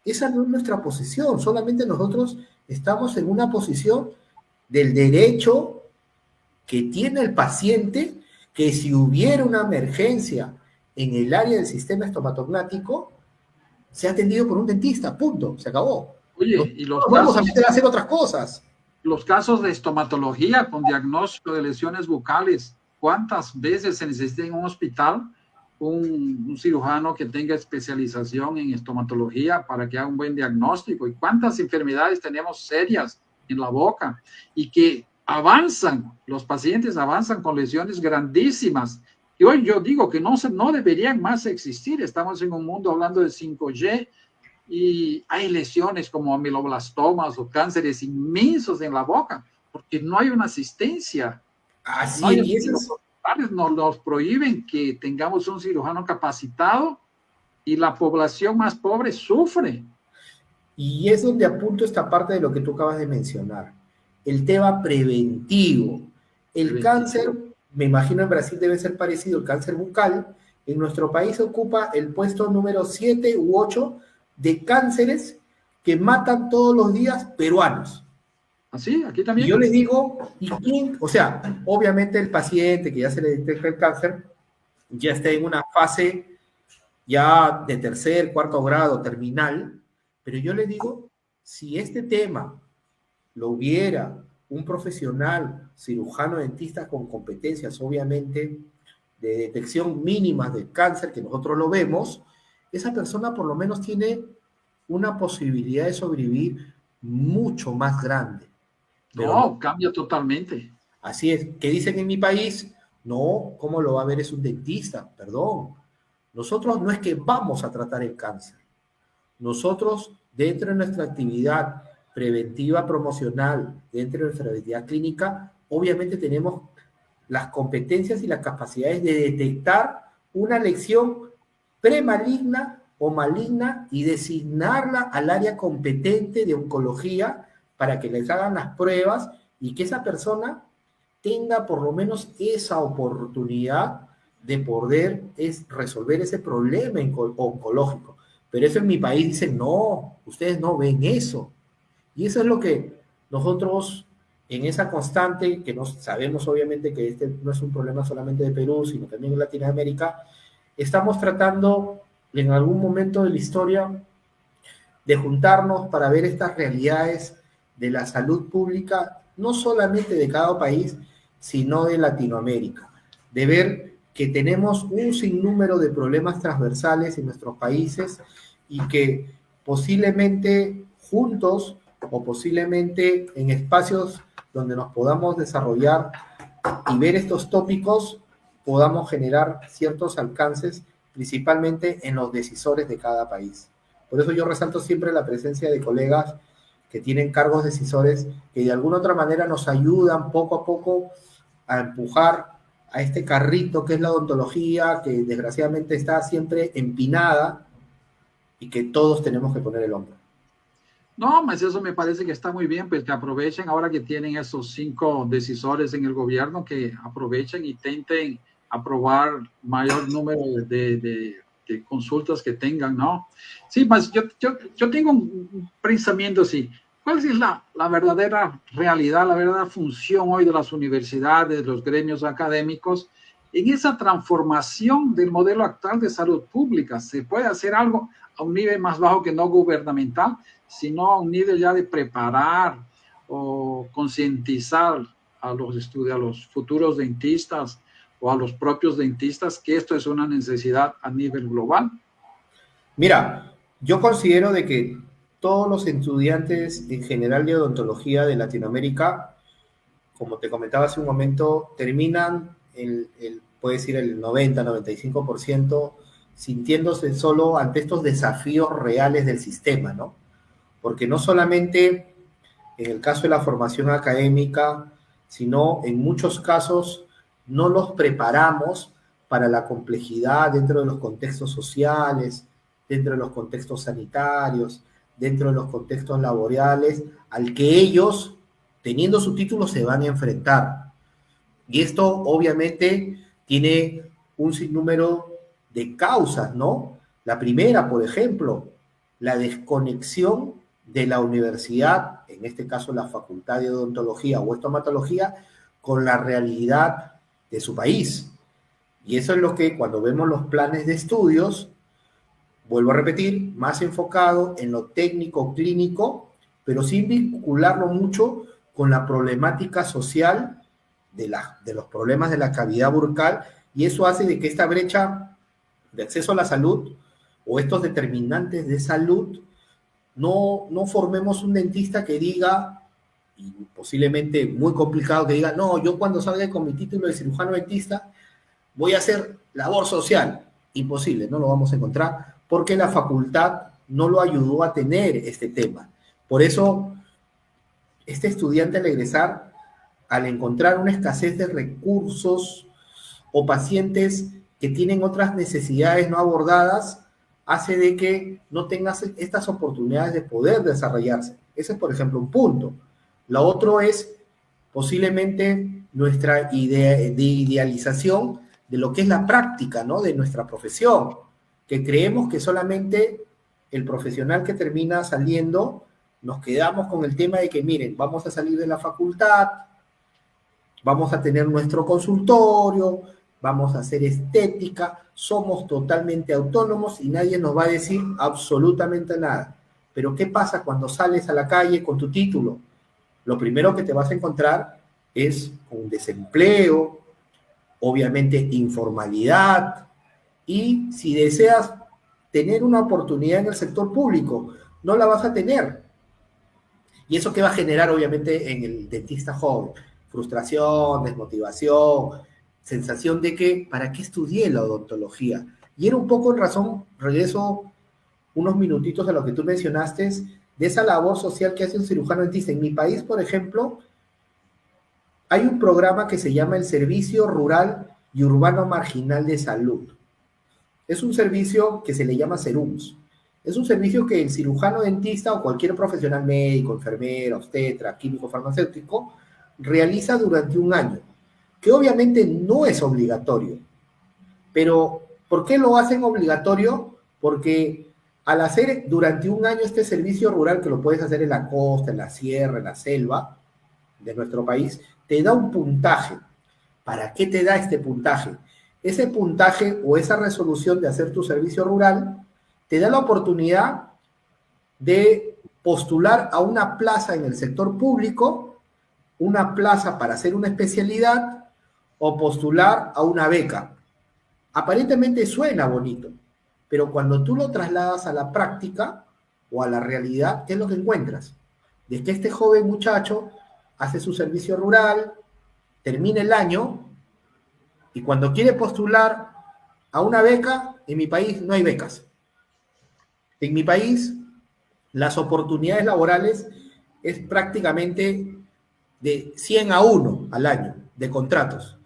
esa no es nuestra posición, solamente nosotros estamos en una posición del derecho que tiene el paciente, que si hubiera una emergencia en el área del sistema estomatognático, se ha atendido por un dentista, punto, se acabó. Oye, y No vamos a meter a hacer otras cosas. Los casos de estomatología con diagnóstico de lesiones bucales, ¿cuántas veces se necesita en un hospital un cirujano que tenga especialización en estomatología para que haga un buen diagnóstico? ¿Y cuántas enfermedades tenemos serias en la boca y que avanzan, los pacientes avanzan con lesiones grandísimas? Y hoy yo digo que no deberían más existir. Estamos en un mundo hablando de 5G y hay lesiones como ameloblastomas o cánceres inmensos en la boca porque no hay una asistencia. Así No hay, es. los hospitales nos prohíben que tengamos un cirujano capacitado y la población más pobre sufre. Y es donde apunto esta parte de lo que tú acabas de mencionar, el tema preventivo. El cáncer, me imagino en Brasil debe ser parecido, el cáncer bucal, en nuestro país ocupa el puesto número 7 u 8 de cánceres que matan todos los días peruanos. ¿Así? Aquí también. Y yo les digo, ¿y quién? O sea, obviamente el paciente que ya se le detecta el cáncer ya está en una fase ya de tercer, cuarto grado, terminal, pero yo le digo, si este tema lo hubiera un profesional cirujano dentista con competencias, obviamente, de detección mínimas de cáncer, que nosotros lo vemos, esa persona por lo menos tiene una posibilidad de sobrevivir mucho más grande. Pero No, no, cambia totalmente. así es. ¿Qué dicen en mi país? No, ¿cómo lo va a ver? Es un dentista, perdón. Nosotros no es que vamos a tratar el cáncer. Nosotros, dentro de nuestra actividad preventiva promocional, dentro de nuestra actividad clínica, obviamente tenemos las competencias y las capacidades de detectar una lesión premaligna o maligna y designarla al área competente de oncología para que les hagan las pruebas y que esa persona tenga por lo menos esa oportunidad de poder resolver ese problema oncológico. Pero eso en mi país dicen, no, ustedes no ven eso. Y eso es lo que nosotros, en esa constante, que nos sabemos obviamente que este no es un problema solamente de Perú, sino también en Latinoamérica, estamos tratando en algún momento de la historia de juntarnos para ver estas realidades de la salud pública, no solamente de cada país, sino de Latinoamérica. De ver que tenemos un sinnúmero de problemas transversales en nuestros países y que posiblemente juntos o posiblemente en espacios donde nos podamos desarrollar y ver estos tópicos, podamos generar ciertos alcances, principalmente en los decisores de cada país. Por eso yo resalto siempre la presencia de colegas que tienen cargos decisores que de alguna otra manera nos ayudan poco a poco a empujar a este carrito que es la odontología, que desgraciadamente está siempre empinada y que todos tenemos que poner el hombro. No, mas eso me parece que está muy bien, pues que aprovechen ahora que tienen esos 5 decisores en el gobierno, que aprovechen y intenten aprobar mayor número de consultas que tengan, ¿no? Sí, mas yo tengo un pensamiento así. ¿Cuál es la verdadera realidad, la verdadera función hoy de las universidades, de los gremios académicos en esa transformación del modelo actual de salud pública? ¿Se puede hacer algo a un nivel más bajo que no gubernamental, sino a un nivel ya de preparar o concientizar a los futuros dentistas o a los propios dentistas que esto es una necesidad a nivel global? Mira, yo considero de que todos los estudiantes en general de odontología de Latinoamérica, como te comentaba hace un momento, terminan puede decir el 90-95% sintiéndose solo ante estos desafíos reales del sistema, ¿no? Porque no solamente en el caso de la formación académica, sino en muchos casos no los preparamos para la complejidad dentro de los contextos sociales, dentro de los contextos sanitarios, dentro de los contextos laborales, al que ellos, teniendo su título, se van a enfrentar. Y esto obviamente tiene un sinnúmero de causas, ¿no? La primera, por ejemplo, la desconexión de la universidad, en este caso la Facultad de Odontología o Estomatología, con la realidad de su país. Y eso es lo que cuando vemos los planes de estudios, vuelvo a repetir, más enfocado en lo técnico clínico, pero sin vincularlo mucho con la problemática social de los problemas de la cavidad bucal, y eso hace de que esta brecha de acceso a la salud o estos determinantes de salud no formemos un dentista que diga, y posiblemente muy complicado, que diga, no, yo cuando salga con mi título de cirujano dentista voy a hacer labor social. Imposible, no lo vamos a encontrar, porque la facultad no lo ayudó a tener este tema. Por eso, este estudiante al egresar, al encontrar una escasez de recursos o pacientes que tienen otras necesidades no abordadas, hace de que no tengas estas oportunidades de poder desarrollarse. Ese es, por ejemplo, un punto. Lo otro es posiblemente nuestra idealización de lo que es la práctica, ¿no? De nuestra profesión, que creemos que solamente el profesional que termina saliendo, nos quedamos con el tema de que, miren, vamos a salir de la facultad, vamos a tener nuestro consultorio, vamos a hacer estética, somos totalmente autónomos y nadie nos va a decir absolutamente nada. Pero ¿qué pasa cuando sales a la calle con tu título? Lo primero que te vas a encontrar es un desempleo, obviamente informalidad, y si deseas tener una oportunidad en el sector público, no la vas a tener. ¿Y eso qué va a generar, obviamente, en el dentista joven? Frustración, desmotivación, sensación de que, ¿para qué estudié la odontología? Y era un poco en razón, regreso unos minutitos a lo que tú mencionaste, de esa labor social que hace un cirujano dentista. En mi país, por ejemplo, hay un programa que se llama el Servicio Rural y Urbano Marginal de Salud. Es un servicio que se le llama SERUMS. Es un servicio que el cirujano dentista o cualquier profesional médico, enfermera, obstetra, químico, farmacéutico, realiza durante un año, que obviamente no es obligatorio. Pero, ¿por qué lo hacen obligatorio? Porque al hacer durante un año este servicio rural, que lo puedes hacer en la costa, en la sierra, en la selva de nuestro país, te da un puntaje. ¿Para qué te da este puntaje? Ese puntaje o esa resolución de hacer tu servicio rural te da la oportunidad de postular a una plaza en el sector público, una plaza para hacer una especialidad o postular a una beca. Aparentemente suena bonito, pero cuando tú lo trasladas a la práctica o a la realidad, ¿qué es lo que encuentras? De que este joven muchacho hace su servicio rural, termina el año y cuando quiere postular a una beca, en mi país no hay becas. En mi país, las oportunidades laborales es prácticamente de 100 a 1 al año de contratos.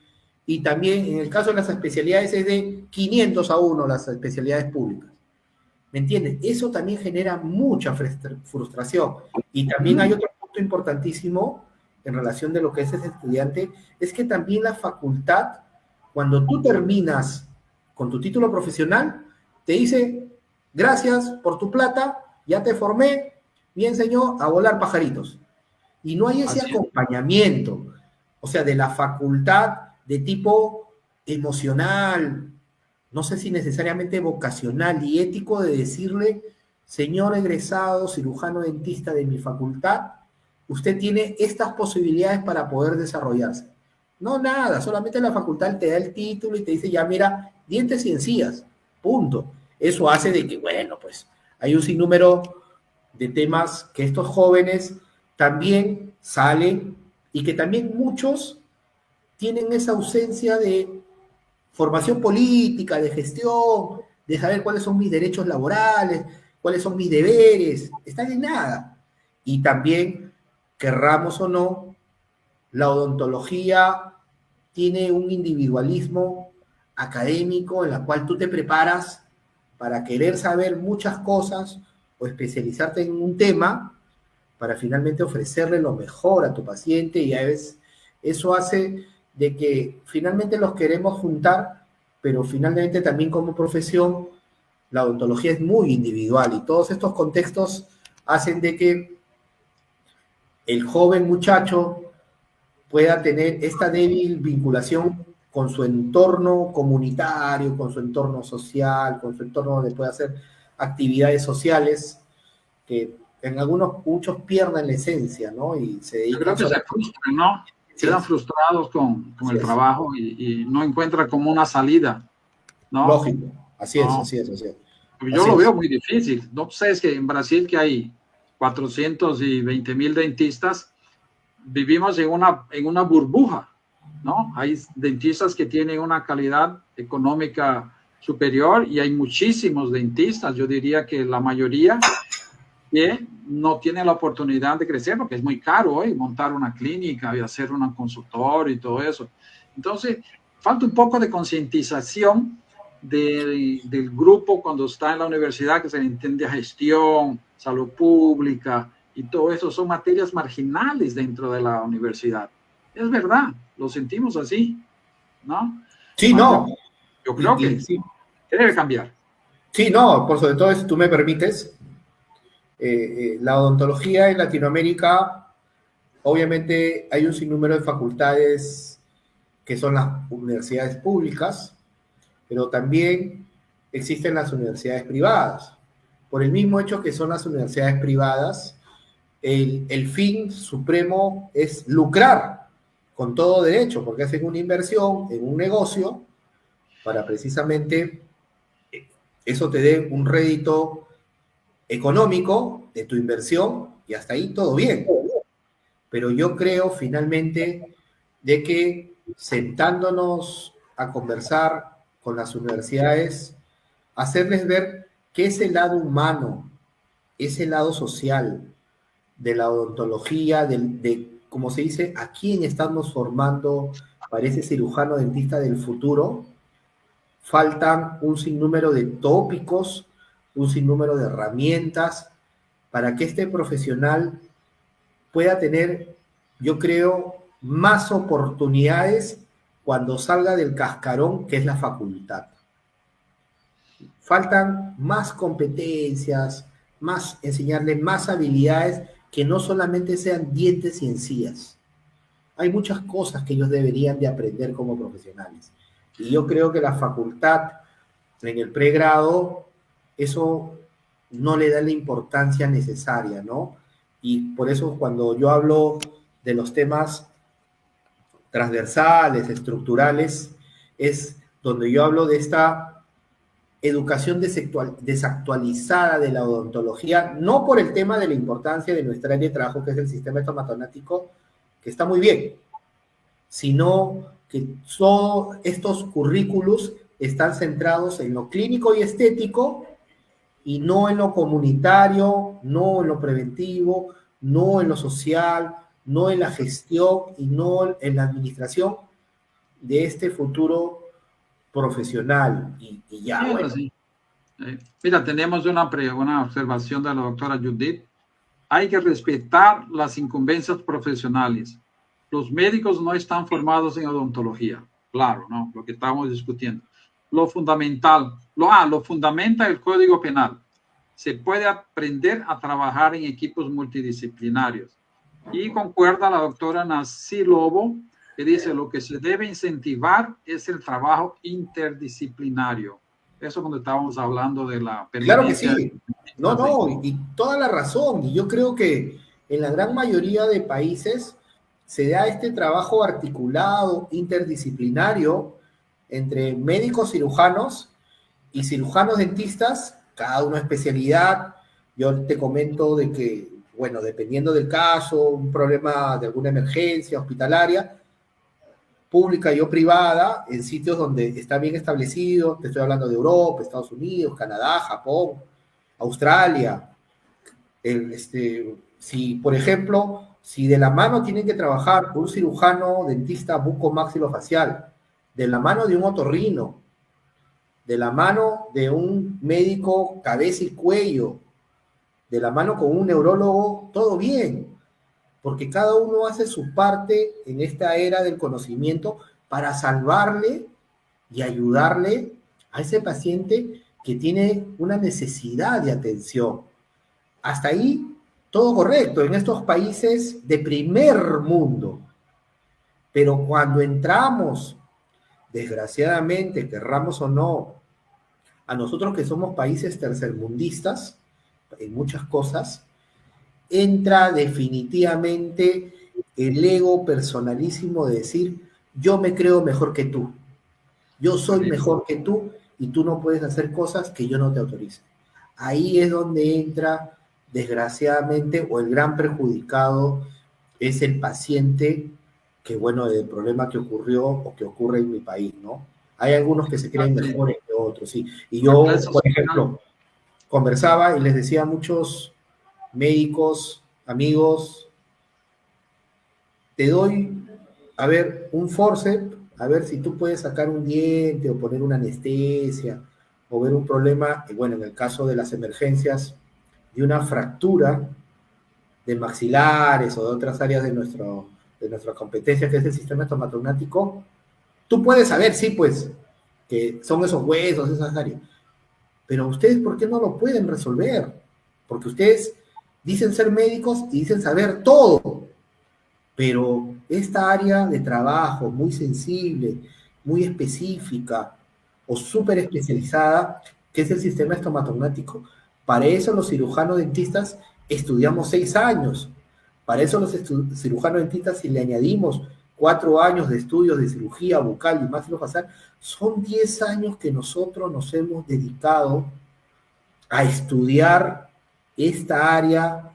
Y también en el caso de las especialidades es de 500 a 1 las especialidades públicas. ¿Me entiendes? Eso también genera mucha frustración. Y también hay otro punto importantísimo en relación de lo que es ese estudiante, es que también la facultad, cuando tú terminas con tu título profesional, te dice, gracias por tu plata, ya te formé, me enseñó a volar pajaritos. Y no hay ese acompañamiento, o sea, de la facultad de tipo emocional, no sé si necesariamente vocacional y ético, de decirle, señor egresado, cirujano dentista de mi facultad, usted tiene estas posibilidades para poder desarrollarse. No, nada, solamente la facultad te da el título y te dice, ya mira, dientes y encías, punto. Eso hace de que, bueno, pues hay un sinnúmero de temas que estos jóvenes también salen y que también muchos tienen esa ausencia de formación política, de gestión, de saber cuáles son mis derechos laborales, cuáles son mis deberes, están en nada. Y también, querramos o no, la odontología tiene un individualismo académico en la cual tú te preparas para querer saber muchas cosas o especializarte en un tema para finalmente ofrecerle lo mejor a tu paciente y a veces eso hace de que finalmente los queremos juntar, pero finalmente también como profesión la odontología es muy individual y todos estos contextos hacen de que el joven muchacho pueda tener esta débil vinculación con su entorno comunitario, con su entorno social, con su entorno donde puede hacer actividades sociales, que en muchos pierden la esencia, ¿no? Y se Yo dedican creo que se frustran, ¿no? Quedan frustrados con el trabajo y no encuentran como una salida, ¿no? Lógico, así es, No. así es, así es. Yo lo veo muy difícil. No sé, es que en Brasil que hay 420,000 dentistas, vivimos en una burbuja, ¿no? Hay dentistas que tienen una calidad económica superior y hay muchísimos dentistas, yo diría que la mayoría que no tienen la oportunidad de crecer porque es muy caro hoy montar una clínica y hacer un consultorio y todo eso. Entonces, falta un poco de concientización del grupo cuando está en la universidad, que se entiende a gestión, salud pública y todo eso son materias marginales dentro de la universidad. Es verdad, lo sentimos así, ¿no? Sí, no. Yo creo que sí. Debe cambiar. Sí, no, por sobre todo, si tú me permites, la odontología en Latinoamérica, obviamente hay un sinnúmero de facultades que son las universidades públicas, pero también existen las universidades privadas. Por el mismo hecho que son las universidades privadas, el fin supremo es lucrar con todo derecho, porque hacen una inversión en un negocio para precisamente eso te dé un rédito económico de tu inversión y hasta ahí todo bien. Pero yo creo finalmente de que sentándonos a conversar con las universidades, hacerles ver que ese lado humano, ese lado social de la odontología, como se dice, a quién estamos formando para ese cirujano dentista del futuro, faltan un sinnúmero de tópicos, un sinnúmero de herramientas para que este profesional pueda tener, yo creo, más oportunidades cuando salga del cascarón que es la facultad. Faltan más competencias, enseñarle más habilidades que no solamente sean dientes y encías. Hay muchas cosas que ellos deberían de aprender como profesionales. Y yo creo que la facultad en el pregrado, eso no le da la importancia necesaria, ¿no? Y por eso cuando yo hablo de los temas transversales, estructurales, es donde yo hablo de esta educación desactualizada de la odontología, no por el tema de la importancia de nuestra área de trabajo, que es el sistema estomatognático, que está muy bien, sino que todos estos currículos están centrados en lo clínico y estético y no en lo comunitario, no en lo preventivo, no en lo social, no en la gestión y no en la administración de este futuro profesional. Y ya, Sí, bueno. sí. Mira, tenemos una observación de la doctora Judith. Hay que respetar las incumbencias profesionales. Los médicos no están formados en odontología. Claro, ¿no? Lo que estamos discutiendo. Lo fundamental, lo fundamenta el Código Penal. Se puede aprender a trabajar en equipos multidisciplinarios. Y concuerda la doctora Nancy Lobo, que dice lo que se debe incentivar es el trabajo interdisciplinario. Eso cuando estábamos hablando de la permanencia. Claro que sí. No, y toda la razón. Y yo creo que en la gran mayoría de países se da este trabajo articulado, interdisciplinario, entre médicos cirujanos y cirujanos dentistas, cada uno especialidad. Yo te comento de que, bueno, dependiendo del caso, un problema de alguna emergencia hospitalaria, pública y o privada, en sitios donde está bien establecido, te estoy hablando de Europa, Estados Unidos, Canadá, Japón, Australia. Si, por ejemplo, si de la mano tienen que trabajar un cirujano dentista bucomaxilofacial, de la mano de un otorrino, de la mano de un médico cabeza y cuello, de la mano con un neurólogo, todo bien, porque cada uno hace su parte en esta era del conocimiento para salvarle y ayudarle a ese paciente que tiene una necesidad de atención. Hasta ahí, todo correcto, en estos países de primer mundo. Pero cuando entramos, desgraciadamente, querramos o no, a nosotros que somos países tercermundistas, en muchas cosas, entra definitivamente el ego personalísimo de decir, yo me creo mejor que tú, yo soy mejor que tú y tú no puedes hacer cosas que yo no te autorice. Ahí es donde entra, desgraciadamente, o el gran perjudicado es el paciente que, bueno, del problema que ocurrió o que ocurre en mi país, ¿no? Hay algunos que se creen mejores que otros, sí. Y yo, por ejemplo, conversaba y les decía a muchos médicos, amigos, te doy, a ver, un forceps, a ver si tú puedes sacar un diente o poner una anestesia o ver un problema, y bueno, en el caso de las emergencias, de una fractura de maxilares o de otras áreas de nuestra competencia, que es el sistema estomatognático, tú puedes saber, sí, pues, que son esos huesos, esas áreas. Pero ustedes, ¿por qué no lo pueden resolver? Porque ustedes dicen ser médicos y dicen saber todo. Pero esta área de trabajo muy sensible, muy específica o súper especializada, que es el sistema estomatognático, para eso los cirujanos dentistas estudiamos 6 años. Para eso los cirujanos dentistas, si le añadimos 4 años de estudios de cirugía bucal y maxilofacial, son 10 años que nosotros nos hemos dedicado a estudiar esta área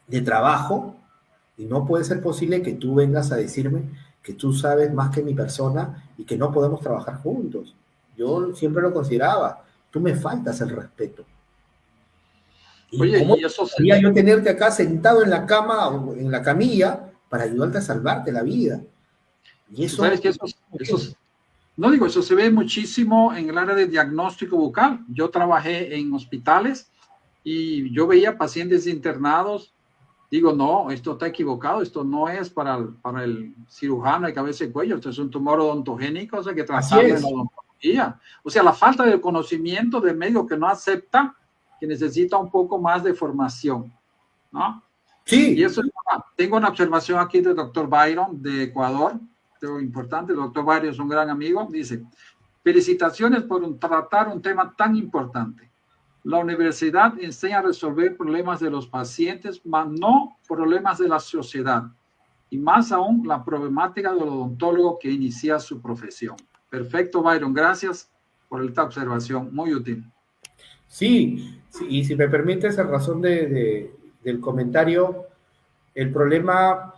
de trabajo, y no puede ser posible que tú vengas a decirme que tú sabes más que mi persona y que no podemos trabajar juntos. Yo siempre lo consideraba, tú me faltas el respeto. Oye, ¿cómo y eso podría yo tenerte acá sentado en la cama o en la camilla para ayudarte a salvarte la vida? Y eso, ¿sabes que no digo, eso se ve muchísimo en el área de diagnóstico bucal? Yo trabajé en hospitales y yo veía pacientes internados. Digo, no, esto está equivocado, esto no es para el cirujano de cabeza y cuello, esto es un tumor odontogénico, o sea, que tratarlo en la odontología. O sea, la falta de conocimiento del médico que no acepta que necesita un poco más de formación, ¿no? Sí. Y eso, tengo una observación aquí del doctor Byron de Ecuador, importante, el doctor Byron es un gran amigo, dice, felicitaciones por tratar un tema tan importante. La universidad enseña a resolver problemas de los pacientes, mas no problemas de la sociedad. Y más aún, la problemática del odontólogo que inicia su profesión. Perfecto, Byron. Gracias por esta observación. Muy útil. Sí, y si me permites, en razón del comentario, el problema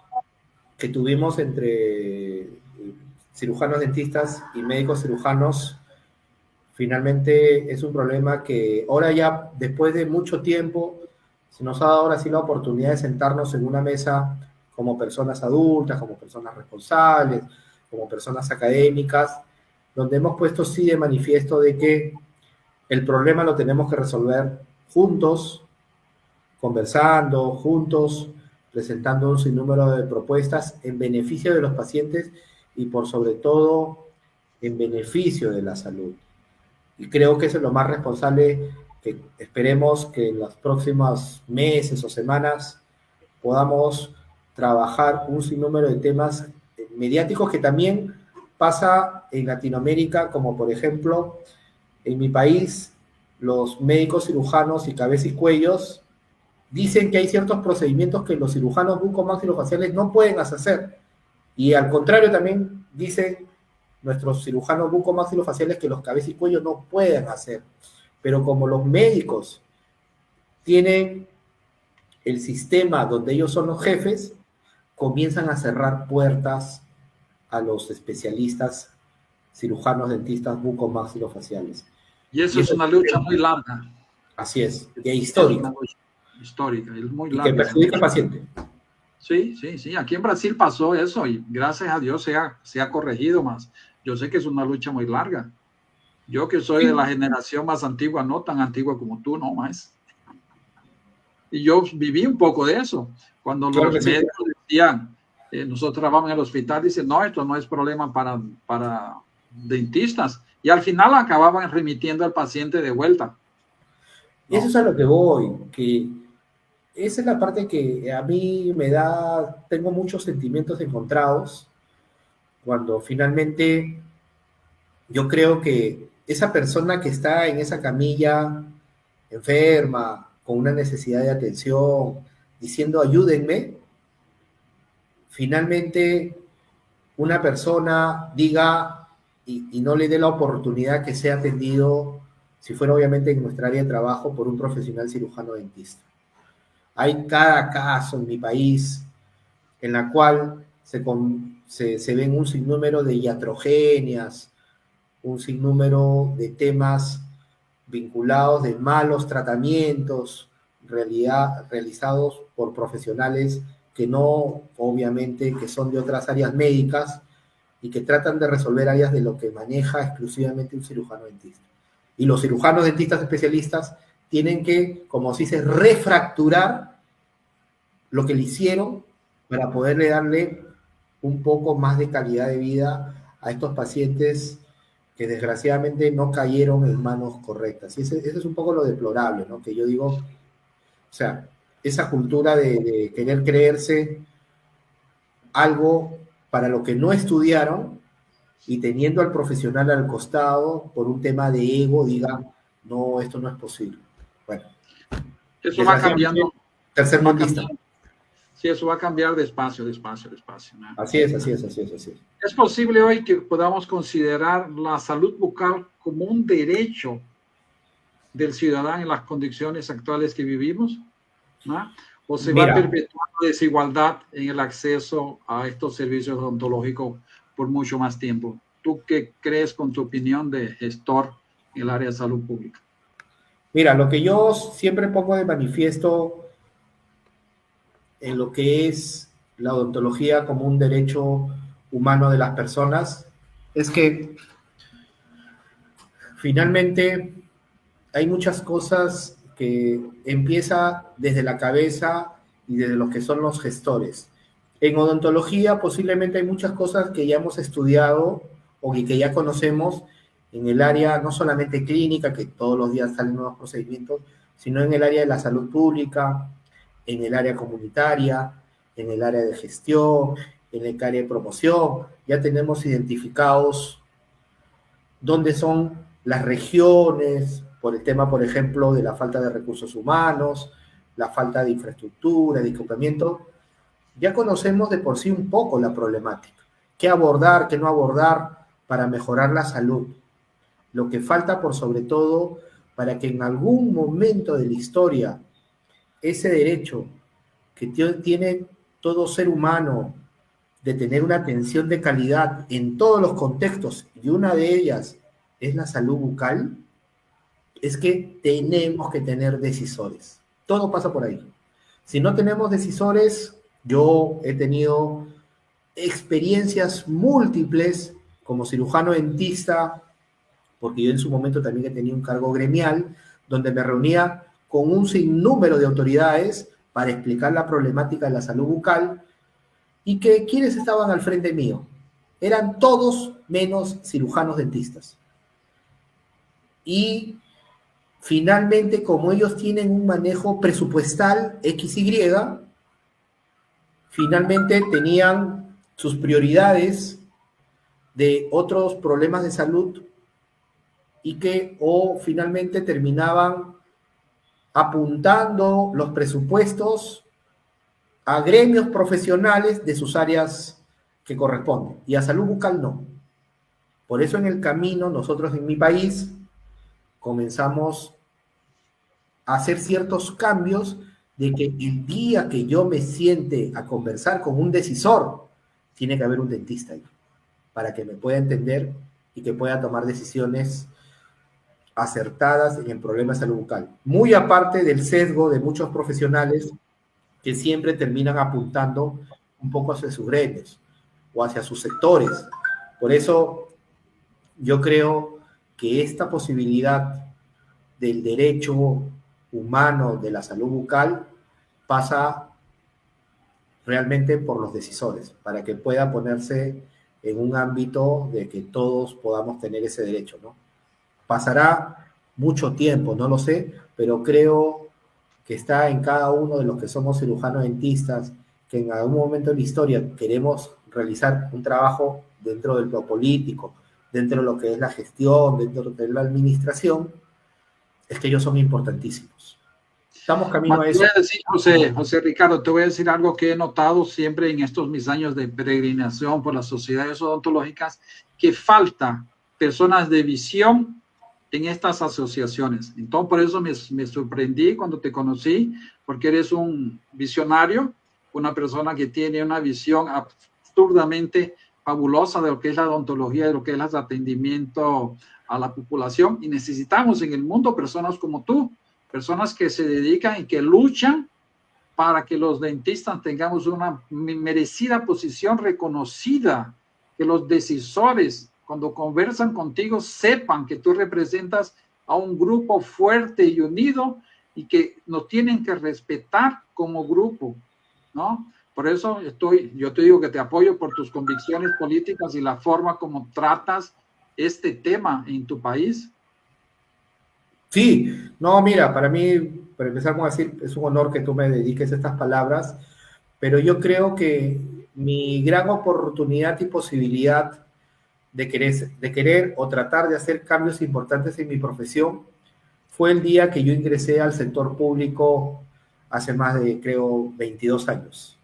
que tuvimos entre cirujanos dentistas y médicos cirujanos finalmente es un problema que ahora ya, después de mucho tiempo, se nos ha dado ahora sí la oportunidad de sentarnos en una mesa como personas adultas, como personas responsables, como personas académicas, donde hemos puesto sí de manifiesto de que el problema lo tenemos que resolver juntos, conversando, juntos, presentando un sinnúmero de propuestas en beneficio de los pacientes y por sobre todo en beneficio de la salud. Y creo que eso es lo más responsable, que esperemos que en los próximos meses o semanas podamos trabajar un sinnúmero de temas mediáticos que también pasa en Latinoamérica, como por ejemplo, en mi país, los médicos cirujanos y cabeza y cuellos dicen que hay ciertos procedimientos que los cirujanos bucomaxilofaciales no pueden hacer. Y al contrario también dicen nuestros cirujanos bucomaxilofaciales que los cabeza y cuello no pueden hacer. Pero como los médicos tienen el sistema donde ellos son los jefes, comienzan a cerrar puertas a los especialistas cirujanos dentistas bucomaxilofaciales. Y eso es una lucha muy larga. Así es, y histórica. Histórica, es muy larga. Y que perjudica al paciente. Sí, sí, sí. Aquí en Brasil pasó eso y gracias a Dios se ha corregido más. Yo sé que es una lucha muy larga. Yo que soy de la generación más antigua, no tan antigua como tú, no más. Y yo viví un poco de eso. Cuando Claro los que sí. médicos decían, nosotros trabajamos en el hospital, dicen, no, esto no es problema para dentistas. Y al final acababan remitiendo al paciente de vuelta, Eso ¿no? es a lo que voy, que esa es la parte que a mí me da, tengo muchos sentimientos encontrados cuando finalmente yo creo que esa persona que está en esa camilla enferma, con una necesidad de atención, diciendo ayúdenme, finalmente una persona diga y no le dé la oportunidad que sea atendido, si fuera obviamente en nuestra área de trabajo, por un profesional cirujano dentista. Hay cada caso en mi país en la cual se ven un sinnúmero de iatrogenias, un sinnúmero de temas vinculados de malos tratamientos realizados por profesionales que no, obviamente, que son de otras áreas médicas y que tratan de resolver áreas de lo que maneja exclusivamente un cirujano dentista. Y los cirujanos dentistas especialistas tienen que, como se dice, refracturar lo que le hicieron para poderle darle un poco más de calidad de vida a estos pacientes que desgraciadamente no cayeron en manos correctas. Y ese es un poco lo deplorable, ¿no? Que yo digo, o sea, esa cultura de querer creerse algo para lo que no estudiaron y teniendo al profesional al costado por un tema de ego, digan, no, esto no es posible. Bueno, Eso va desgraciadamente, cambiando, tercer va mundista. cambiando. Sí, eso va a cambiar despacio, despacio, despacio, ¿no? Así es, así es, así es, así es. ¿Es posible hoy que podamos considerar la salud bucal como un derecho del ciudadano en las condiciones actuales que vivimos, ¿no? ¿O se va a Mira, perpetuar la desigualdad en el acceso a estos servicios odontológicos por mucho más tiempo? ¿Tú qué crees con tu opinión de gestor en el área de salud pública? mira, lo que yo siempre pongo de manifiesto en lo que es la odontología como un derecho humano de las personas es que finalmente hay muchas cosas que empieza desde la cabeza y desde los que son los gestores. En odontología posiblemente hay muchas cosas que ya hemos estudiado o que ya conocemos en el área no solamente clínica, que todos los días salen nuevos procedimientos, sino en el área de la salud pública, en el área comunitaria, en el área de gestión, en el área de promoción. Ya tenemos identificados dónde son las regiones, por el tema, por ejemplo, de la falta de recursos humanos, la falta de infraestructura, de equipamiento. Ya conocemos de por sí un poco la problemática. ¿Qué abordar, qué no abordar para mejorar la salud? Lo que falta, por sobre todo, para que en algún momento de la historia ese derecho que tiene todo ser humano de tener una atención de calidad en todos los contextos, y una de ellas es la salud bucal, es que tenemos que tener decisores. Todo pasa por ahí. Si no tenemos decisores, yo he tenido experiencias múltiples como cirujano dentista, porque yo en su momento también he tenido un cargo gremial, donde me reunía con un sinnúmero de autoridades para explicar la problemática de la salud bucal y que quienes estaban al frente mío eran todos menos cirujanos dentistas. Y finalmente, como ellos tienen un manejo presupuestal XY, finalmente tenían sus prioridades de otros problemas de salud y que o finalmente terminaban apuntando los presupuestos a gremios profesionales de sus áreas que corresponden y a salud bucal no. Por eso en el camino nosotros en mi país comenzamos a hacer ciertos cambios de que el día que yo me siente a conversar con un decisor, tiene que haber un dentista ahí, para que me pueda entender y que pueda tomar decisiones acertadas en el problema de salud bucal. Muy aparte del sesgo de muchos profesionales que siempre terminan apuntando un poco hacia sus gremios o hacia sus sectores. Por eso yo creo que esta posibilidad del derecho humano de la salud bucal pasa realmente por los decisores, para que pueda ponerse en un ámbito de que todos podamos tener ese derecho, ¿no? Pasará mucho tiempo, no lo sé, pero creo que está en cada uno de los que somos cirujanos dentistas, que en algún momento de la historia queremos realizar un trabajo dentro de lo político, dentro de lo que es la gestión, dentro de la administración, es que ellos son importantísimos. Estamos camino a eso. Te voy a decir, José Ricardo, te voy a decir algo que he notado siempre en estos mis años de peregrinación por las sociedades odontológicas, que falta personas de visión en estas asociaciones. Entonces, por eso me sorprendí cuando te conocí, porque eres un visionario, una persona que tiene una visión absurdamente fabulosa de lo que es la odontología, de lo que es el atendimiento a la población, y necesitamos en el mundo personas como tú, personas que se dedican y que luchan para que los dentistas tengamos una merecida posición reconocida, que los decisores, cuando conversan contigo, sepan que tú representas a un grupo fuerte y unido y que nos tienen que respetar como grupo, ¿no? Por eso yo te digo que te apoyo por tus convicciones políticas y la forma como tratas este tema en tu país. Sí, no, mira, para mí, para empezar a decir, es un honor que tú me dediques estas palabras, pero yo creo que mi gran oportunidad y posibilidad de querer o tratar de hacer cambios importantes en mi profesión fue el día que yo ingresé al sector público hace más de, creo, 22 años.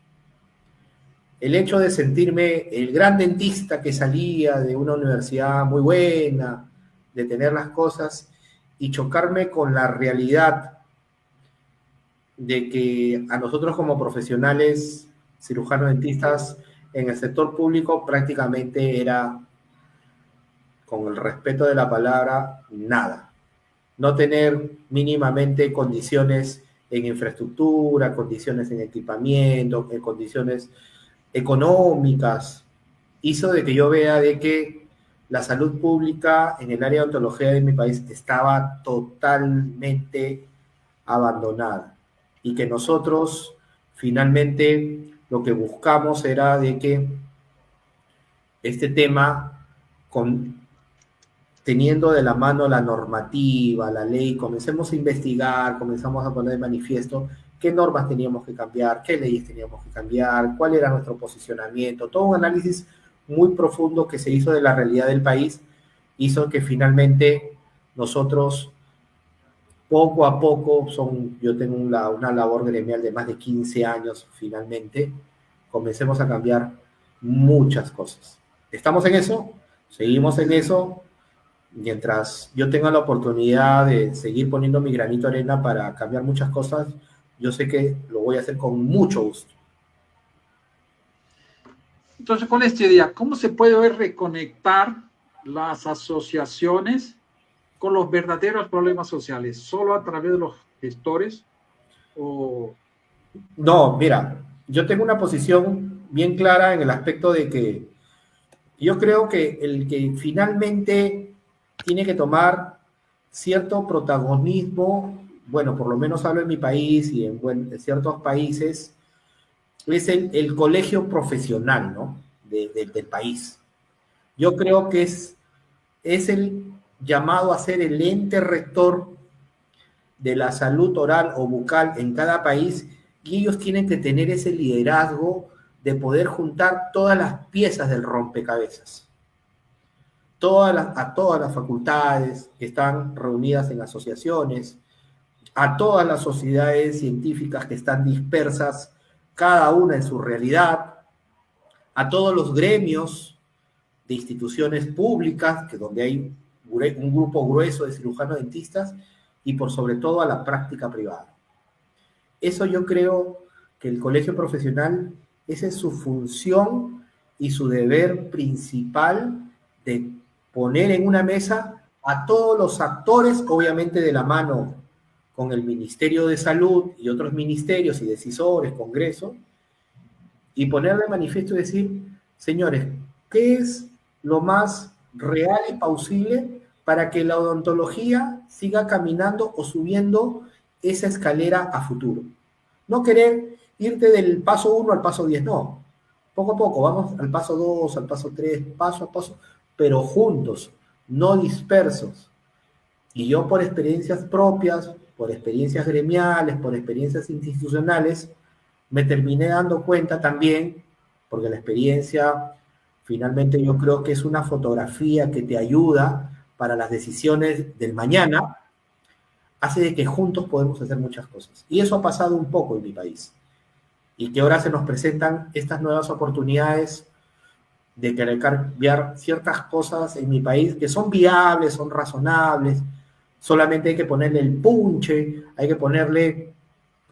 El hecho de sentirme el gran dentista que salía de una universidad muy buena, de tener las cosas, y chocarme con la realidad de que a nosotros como profesionales, cirujanos dentistas, en el sector público prácticamente era, con el respeto de la palabra, nada. No tener mínimamente condiciones en infraestructura, condiciones en equipamiento, en condiciones económicas, hizo de que yo vea de que la salud pública en el área de odontología de mi país estaba totalmente abandonada y que nosotros finalmente lo que buscamos era de que este tema, teniendo de la mano la normativa, la ley, comencemos a investigar, comenzamos a poner de manifiesto qué normas teníamos que cambiar, qué leyes teníamos que cambiar, cuál era nuestro posicionamiento, todo un análisis muy profundo que se hizo de la realidad del país, hizo que finalmente nosotros poco a poco, yo tengo una labor gremial de más de 15 años finalmente, comencemos a cambiar muchas cosas. ¿Estamos en eso? Seguimos en eso. Mientras yo tenga la oportunidad de seguir poniendo mi granito de arena para cambiar muchas cosas, yo sé que lo voy a hacer con mucho gusto. Entonces, con esta idea, ¿cómo se puede hoy reconectar las asociaciones con los verdaderos problemas sociales? ¿Solo a través de los gestores? No, mira, yo tengo una posición bien clara en el aspecto de que yo creo que el que finalmente tiene que tomar cierto protagonismo, bueno, por lo menos hablo en mi país y en ciertos países, es el colegio profesional, ¿no? Del país. Yo creo que es el llamado a ser el ente rector de la salud oral o bucal en cada país y ellos tienen que tener ese liderazgo de poder juntar todas las piezas del rompecabezas. A todas las facultades que están reunidas en asociaciones, a todas las sociedades científicas que están dispersas, cada una en su realidad, a todos los gremios de instituciones públicas, que donde hay un grupo grueso de cirujanos dentistas, y por sobre todo a la práctica privada. Eso yo creo que el colegio profesional, esa es su función y su deber principal de poner en una mesa a todos los actores, obviamente de la mano con el Ministerio de Salud y otros ministerios y decisores, Congreso, y poner de manifiesto y decir, señores, ¿qué es lo más real y plausible para que la odontología siga caminando o subiendo esa escalera a futuro. No querer irte del paso 1 al paso 10, no. Poco a poco, vamos al paso 2, al paso 3, paso a paso, pero juntos, no dispersos. Y yo por experiencias propias, por experiencias gremiales, por experiencias institucionales, me terminé dando cuenta también, porque la experiencia finalmente yo creo que es una fotografía que te ayuda para las decisiones del mañana, hace de que juntos podemos hacer muchas cosas. Y eso ha pasado un poco en mi país. Y que ahora se nos presentan estas nuevas oportunidades de querer cambiar ciertas cosas en mi país que son viables, son razonables, solamente hay que ponerle el punche, hay que ponerle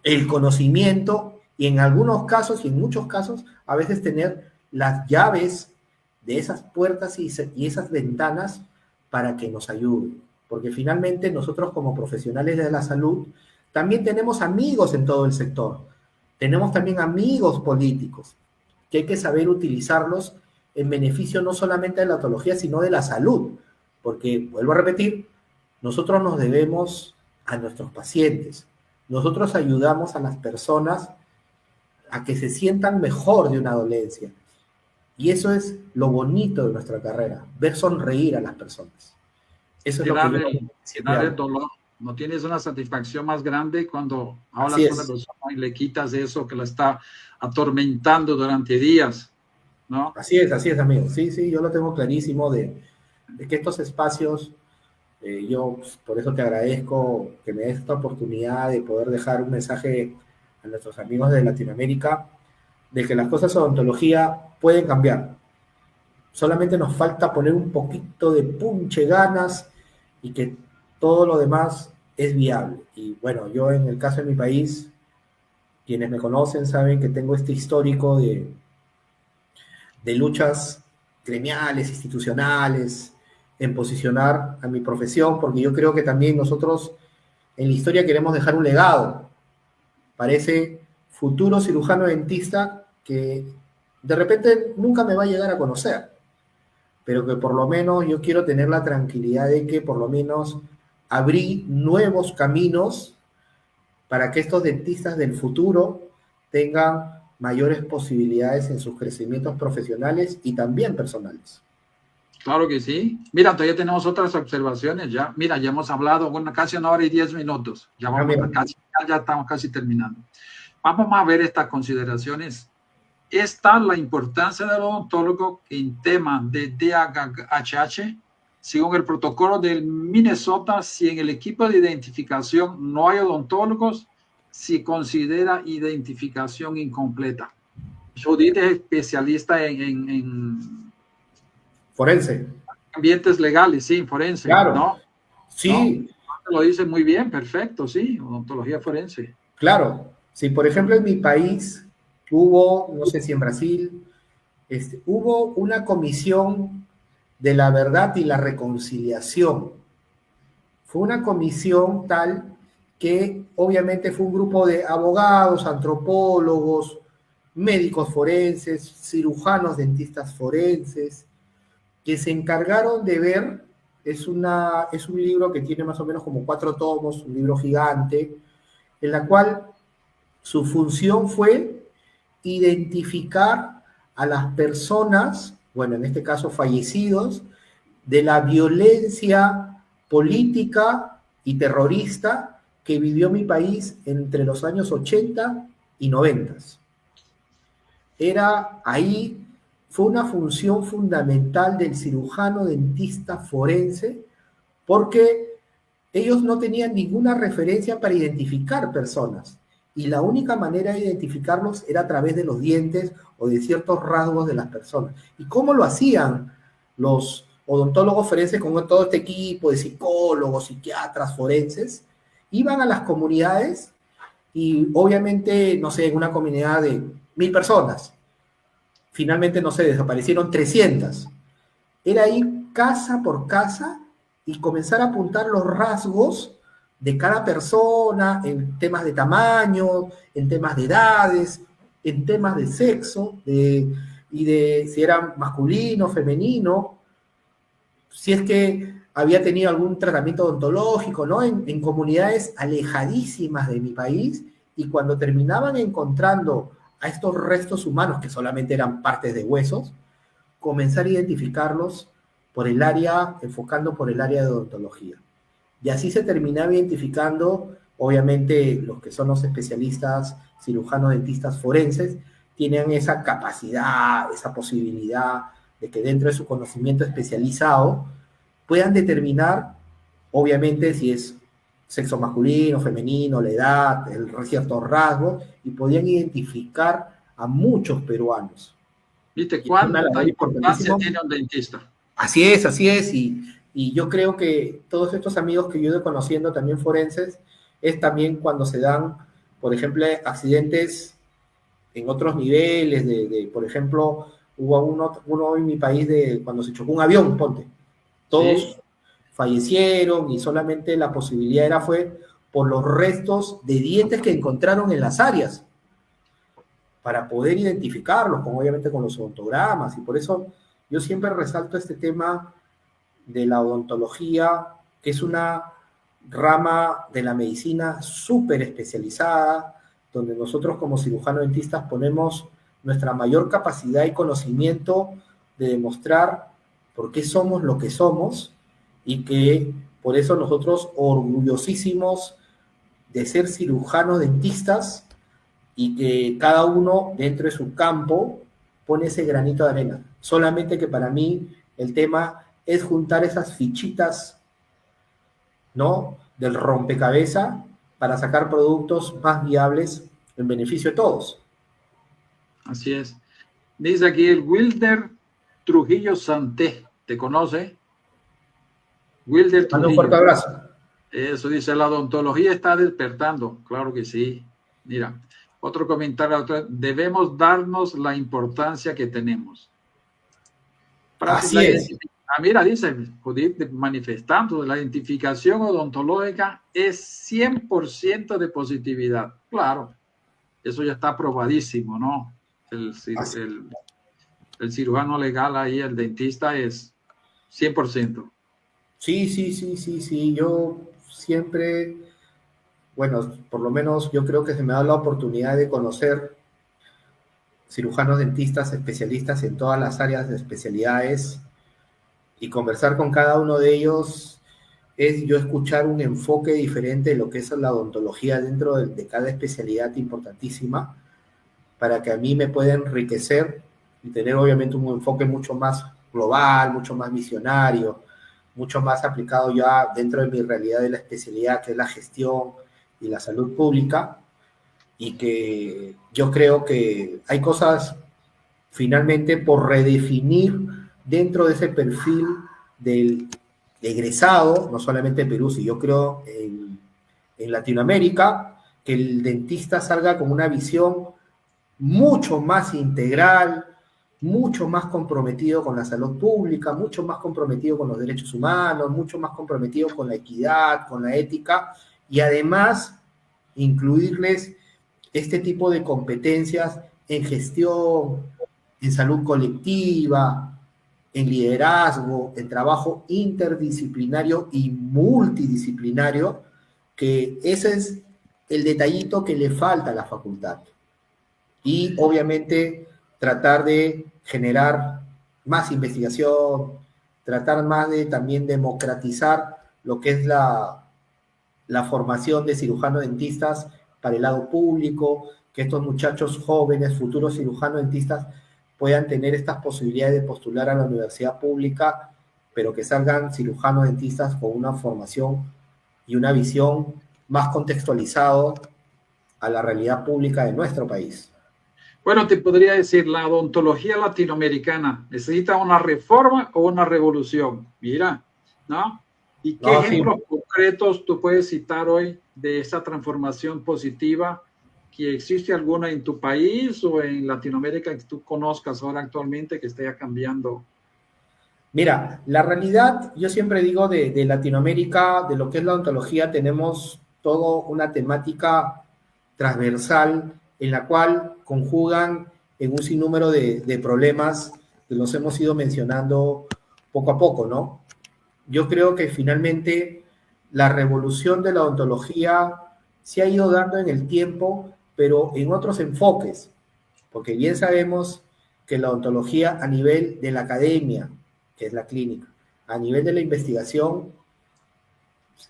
el conocimiento y en algunos casos y en muchos casos a veces tener las llaves de esas puertas y esas ventanas para que nos ayuden. Porque finalmente nosotros como profesionales de la salud también tenemos amigos en todo el sector, tenemos también amigos políticos que hay que saber utilizarlos en beneficio no solamente de la odontología, sino de la salud. Porque, vuelvo a repetir, nosotros nos debemos a nuestros pacientes. Nosotros ayudamos a las personas a que se sientan mejor de una dolencia. Y eso es lo bonito de nuestra carrera, ver sonreír a las personas. Eso es lo que yo darle dolor. No tienes una satisfacción más grande cuando hablas con la persona y le quitas eso que la está atormentando durante días, ¿no? Así es, amigo. Sí, sí, yo lo tengo clarísimo de que estos espacios, yo por eso te agradezco que me des esta oportunidad de poder dejar un mensaje a nuestros amigos de Latinoamérica de que las cosas de odontología pueden cambiar. Solamente nos falta poner un poquito de punche, ganas, y que todo lo demás es viable. Y bueno, yo en el caso de mi país, quienes me conocen saben que tengo este histórico de luchas gremiales, institucionales, en posicionar a mi profesión, porque yo creo que también nosotros en la historia queremos dejar un legado para ese futuro cirujano dentista que de repente nunca me va a llegar a conocer, pero que por lo menos yo quiero tener la tranquilidad de que por lo menos abrí nuevos caminos para que estos dentistas del futuro tengan mayores posibilidades en sus crecimientos profesionales y también personales. Claro que sí. Mira, todavía tenemos otras observaciones ya. Mira, ya hemos hablado casi 1 hora y 10 minutos. Ya estamos casi terminando. Vamos a ver estas consideraciones. Está la importancia del odontólogo en tema de DHH. Según el protocolo del Minnesota, si en el equipo de identificación no hay odontólogos, se considera identificación incompleta. Judith es especialista en forense. Ambientes legales, sí, forense. Claro. ¿No? Sí. ¿No? Lo dice muy bien, perfecto, sí, odontología forense. Claro. Si, por ejemplo, en mi país hubo, no sé si en Brasil, hubo una comisión de la verdad y la reconciliación. Fue una comisión tal que obviamente fue un grupo de abogados, antropólogos, médicos forenses, cirujanos, dentistas forenses, que se encargaron de ver, es un libro que tiene más o menos como 4 tomos, un libro gigante, en la cual su función fue identificar a las personas, bueno, en este caso fallecidos, de la violencia política y terrorista que vivió mi país entre los años 80 y 90. Fue una función fundamental del cirujano dentista forense porque ellos no tenían ninguna referencia para identificar personas y la única manera de identificarlos era a través de los dientes o de ciertos rasgos de las personas. ¿Y cómo lo hacían los odontólogos forenses con todo este equipo de psicólogos, psiquiatras forenses? Iban a las comunidades y obviamente, no sé, en una comunidad de 1000 personas, finalmente, no sé, desaparecieron 300. Era ir casa por casa y comenzar a apuntar los rasgos de cada persona en temas de tamaño, en temas de edades, en temas de sexo, y de si era masculino, femenino, si es que había tenido algún tratamiento odontológico, ¿no? En comunidades alejadísimas de mi país, y cuando terminaban encontrando a estos restos humanos, que solamente eran partes de huesos, comenzar a identificarlos por el área, enfocando por el área de odontología. Y así se terminaba identificando, obviamente los que son los especialistas, cirujanos dentistas forenses, tienen esa capacidad, esa posibilidad de que dentro de su conocimiento especializado puedan determinar, obviamente, si es sexo masculino, femenino, la edad, ciertos rasgos, y podían identificar a muchos peruanos. ¿Viste cuánta importancia tiene un dentista? Así es, y yo creo que todos estos amigos que yo he ido conociendo también forenses, es también cuando se dan, por ejemplo, accidentes en otros niveles, por ejemplo, hubo uno en mi país de cuando se chocó un avión, ponte. Todos ¿sí? Fallecieron y solamente la posibilidad fue por los restos de dientes que encontraron en las áreas, para poder identificarlos, obviamente con los odontogramas, y por eso yo siempre resalto este tema de la odontología, que es una rama de la medicina súper especializada, donde nosotros como cirujanos dentistas ponemos nuestra mayor capacidad y conocimiento de demostrar por qué somos lo que somos, y que por eso nosotros orgullosísimos de ser cirujanos dentistas, y que cada uno dentro de su campo pone ese granito de arena. Solamente que para mí el tema es juntar esas fichitas, ¿no?, del rompecabezas para sacar productos más viables en beneficio de todos. Así es. Dice aquí el Wilder Trujillo Santé, ¿te conoce? Wilder Trujillo. Un fuerte abrazo. Eso dice, la odontología está despertando. Claro que sí. Mira, otro comentario, debemos darnos la importancia que tenemos. Así es. Mira, dice, manifestando, la identificación odontológica es 100% de positividad. Claro, eso ya está probadísimo, ¿no? El cirujano legal ahí, el dentista es 100%. Sí. Yo siempre, bueno, por lo menos yo creo que se me ha dado la oportunidad de conocer cirujanos dentistas especialistas en todas las áreas de especialidades, y conversar con cada uno de ellos es yo escuchar un enfoque diferente de lo que es la odontología dentro de cada especialidad importantísima, para que a mí me pueda enriquecer y tener obviamente un enfoque mucho más global, mucho más visionario, mucho más aplicado ya dentro de mi realidad de la especialidad, que es la gestión y la salud pública, y que yo creo que hay cosas finalmente por redefinir dentro de ese perfil del egresado, no solamente en Perú, sino yo creo en Latinoamérica, que el dentista salga con una visión mucho más integral, mucho más comprometido con la salud pública, mucho más comprometido con los derechos humanos, mucho más comprometido con la equidad, con la ética, y además incluirles este tipo de competencias en gestión, en salud colectiva, en liderazgo, en trabajo interdisciplinario y multidisciplinario, que ese es el detallito que le falta a la facultad. Y obviamente tratar de generar más investigación, tratar más de también democratizar lo que es la formación de cirujanos dentistas para el lado público, que estos muchachos jóvenes, futuros cirujanos dentistas, puedan tener estas posibilidades de postular a la universidad pública, pero que salgan cirujanos dentistas con una formación y una visión más contextualizado a la realidad pública de nuestro país. Bueno, te podría decir, la odontología latinoamericana necesita una reforma o una revolución. Mira, ¿no? ¿Y qué ejemplos concretos tú puedes citar hoy de esa transformación positiva? ¿Que existe alguna en tu país o en Latinoamérica que tú conozcas ahora actualmente que esté cambiando? Mira, la realidad, yo siempre digo de Latinoamérica, de lo que es la odontología, tenemos toda una temática transversal en la cual conjugan en un sinnúmero de problemas que los hemos ido mencionando poco a poco, ¿no? yo creo que finalmente la revolución de la odontología se ha ido dando en el tiempo, pero en otros enfoques, porque bien sabemos que la odontología a nivel de la academia, que es la clínica, a nivel de la investigación,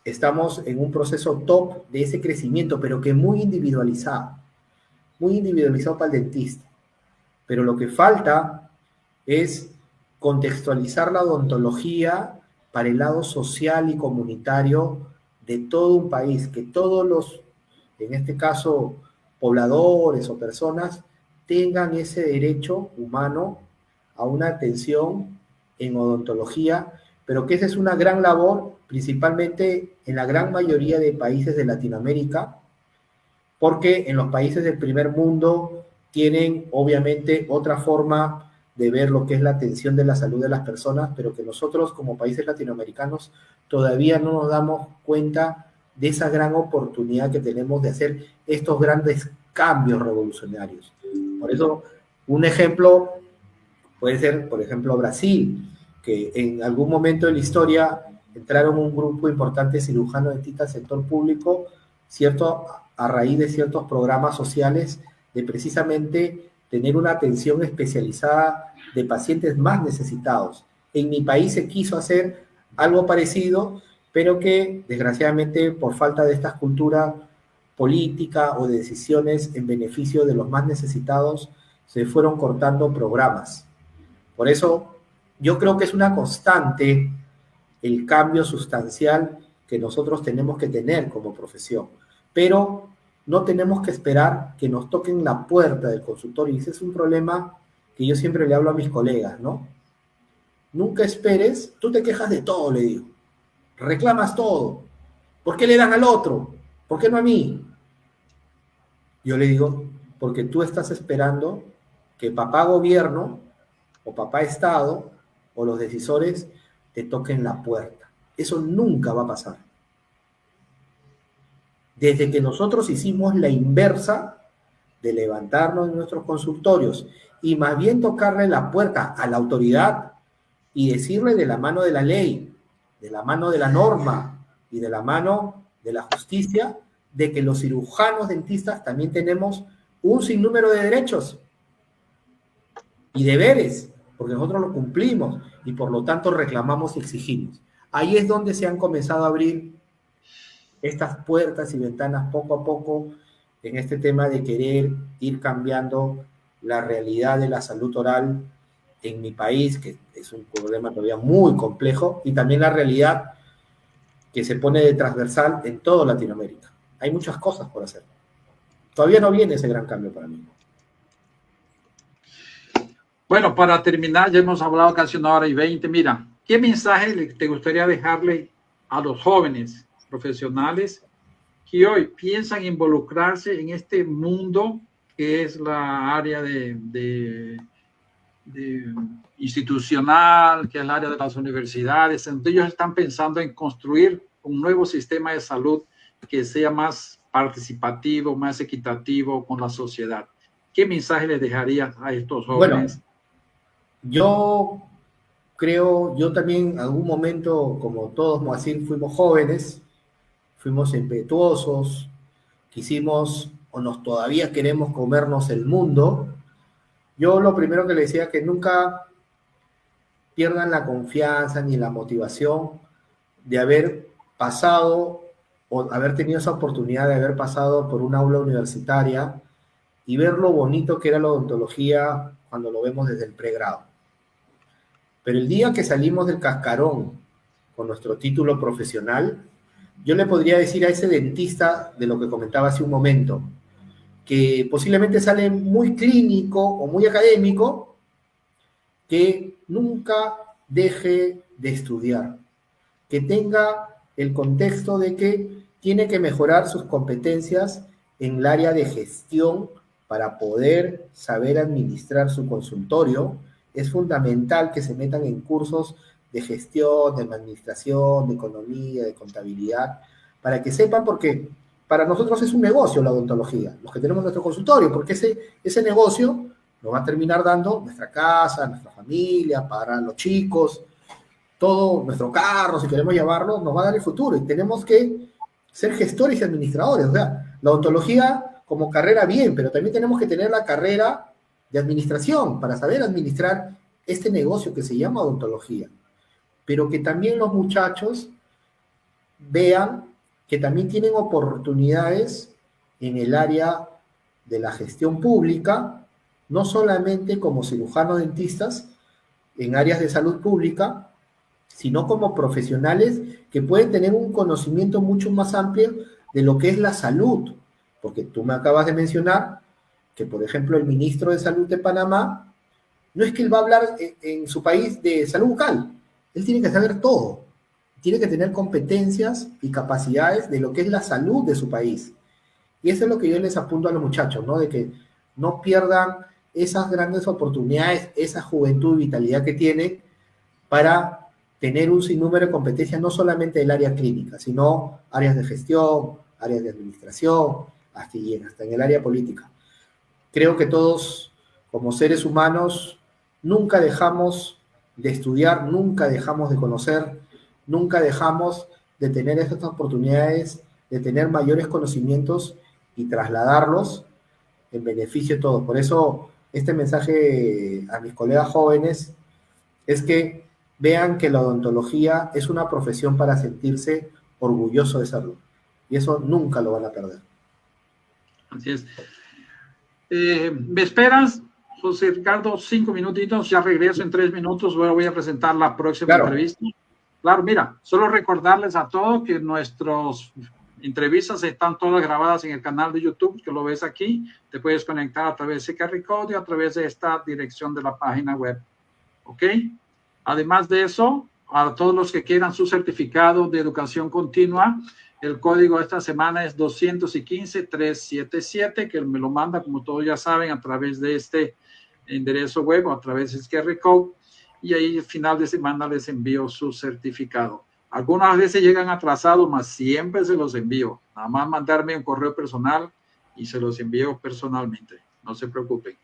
estamos en un proceso top de ese crecimiento, pero que muy individualizado para el dentista. Pero lo que falta es contextualizar la odontología para el lado social y comunitario de todo un país, que todos los, en este caso, pobladores o personas, tengan ese derecho humano a una atención en odontología, pero que esa es una gran labor, principalmente en la gran mayoría de países de Latinoamérica, porque en los países del primer mundo tienen obviamente otra forma de ver lo que es la atención de la salud de las personas, pero que nosotros como países latinoamericanos todavía no nos damos cuenta de esa gran oportunidad que tenemos de hacer estos grandes cambios revolucionarios. Por eso, un ejemplo puede ser, por ejemplo, Brasil, que en algún momento de la historia entraron un grupo importante de cirujanos dentistas al sector público, ¿cierto?, a raíz de ciertos programas sociales de precisamente tener una atención especializada de pacientes más necesitados. En mi país se quiso hacer algo parecido, pero que desgraciadamente por falta de esta cultura política o de decisiones en beneficio de los más necesitados, se fueron cortando programas. Por eso yo creo que es una constante el cambio sustancial que nosotros tenemos que tener como profesión, pero no tenemos que esperar que nos toquen la puerta del consultorio, y ese es un problema que yo siempre le hablo a mis colegas, ¿no? Nunca esperes, tú te quejas de todo, le digo, reclamas todo, ¿por qué le dan al otro? ¿Por qué no a mí? Yo le digo, porque tú estás esperando que papá gobierno o papá Estado o los decisores te toquen la puerta. Eso nunca va a pasar. Desde que nosotros hicimos la inversa de levantarnos en nuestros consultorios y más bien tocarle la puerta a la autoridad y decirle de la mano de la ley, de la mano de la norma y de la mano de la justicia, de que los cirujanos dentistas también tenemos un sinnúmero de derechos y deberes, porque nosotros lo cumplimos y por lo tanto reclamamos y exigimos. Ahí es donde se han comenzado a abrir estas puertas y ventanas poco a poco en este tema de querer ir cambiando la realidad de la salud oral en mi país, que es un problema todavía muy complejo, y también la realidad que se pone de transversal en toda Latinoamérica. Hay muchas cosas por hacer. Todavía no viene ese gran cambio para mí. Bueno, para terminar, ya hemos hablado casi 1 hora y 20. Mira, ¿qué mensaje te gustaría dejarle a los jóvenes profesionales que hoy piensan involucrarse en este mundo que es la área de institucional, que es el área de las universidades, donde ellos están pensando en construir un nuevo sistema de salud que sea más participativo, más equitativo con la sociedad? ¿Qué mensaje les dejarías a estos jóvenes? Bueno, yo creo, yo también en algún momento, como todos, Moacir, fuimos jóvenes, fuimos impetuosos, quisimos o nos todavía queremos comernos el mundo. Yo lo primero que le decía es que nunca pierdan la confianza ni la motivación de haber pasado o haber tenido esa oportunidad de haber pasado por un aula universitaria y ver lo bonito que era la odontología cuando lo vemos desde el pregrado. Pero el día que salimos del cascarón con nuestro título profesional, yo le podría decir a ese dentista de lo que comentaba hace un momento, que posiblemente sale muy clínico o muy académico, que nunca deje de estudiar, que tenga el contexto de que tiene que mejorar sus competencias en el área de gestión para poder saber administrar su consultorio. Es fundamental que se metan en cursos de gestión, de administración, de economía, de contabilidad, para que sepan, porque para nosotros es un negocio la odontología, los que tenemos nuestro consultorio, porque ese negocio nos va a terminar dando nuestra casa, nuestra familia, para los chicos. todo nuestro carro, si queremos llamarlo, nos va a dar el futuro y tenemos que ser gestores y administradores. O sea, la odontología como carrera bien, pero también tenemos que tener la carrera de administración para saber administrar este negocio que se llama odontología. Pero que también los muchachos vean que también tienen oportunidades en el área de la gestión pública, no solamente como cirujanos dentistas en áreas de salud pública, sino como profesionales que pueden tener un conocimiento mucho más amplio de lo que es la salud. Porque tú me acabas de mencionar que, por ejemplo, el ministro de Salud de Panamá, no es que él va a hablar en su país de salud bucal, él tiene que saber todo, tiene que tener competencias y capacidades de lo que es la salud de su país. Y eso es lo que yo les apunto a los muchachos, ¿no? De que no pierdan esas grandes oportunidades, esa juventud y vitalidad que tienen para tener un sinnúmero de competencias, no solamente del área clínica, sino áreas de gestión, áreas de administración, hasta en el área política. Creo que todos, como seres humanos, nunca dejamos de estudiar, nunca dejamos de conocer, nunca dejamos de tener estas oportunidades, de tener mayores conocimientos y trasladarlos en beneficio de todos. Por eso, este mensaje a mis colegas jóvenes es que vean que la odontología es una profesión para sentirse orgulloso de serlo. Y eso nunca lo van a perder. Así es. ¿Me esperas, José Ricardo? 5 minutitos, ya regreso en 3 minutos. Voy a presentar la próxima entrevista. Claro, mira, solo recordarles a todos que nuestras entrevistas están todas grabadas en el canal de YouTube, que lo ves aquí. Te puedes conectar a través de QR Code y a través de esta dirección de la página web. ¿Ok? Además de eso, a todos los que quieran su certificado de educación continua, el código esta semana es 215-377, que me lo manda, como todos ya saben, a través de este enderezo web o a través de QR Code. Y ahí al final de semana les envío su certificado. Algunas veces llegan atrasados, mas siempre se los envío. Nada más mandarme un correo personal y se los envío personalmente. No se preocupen.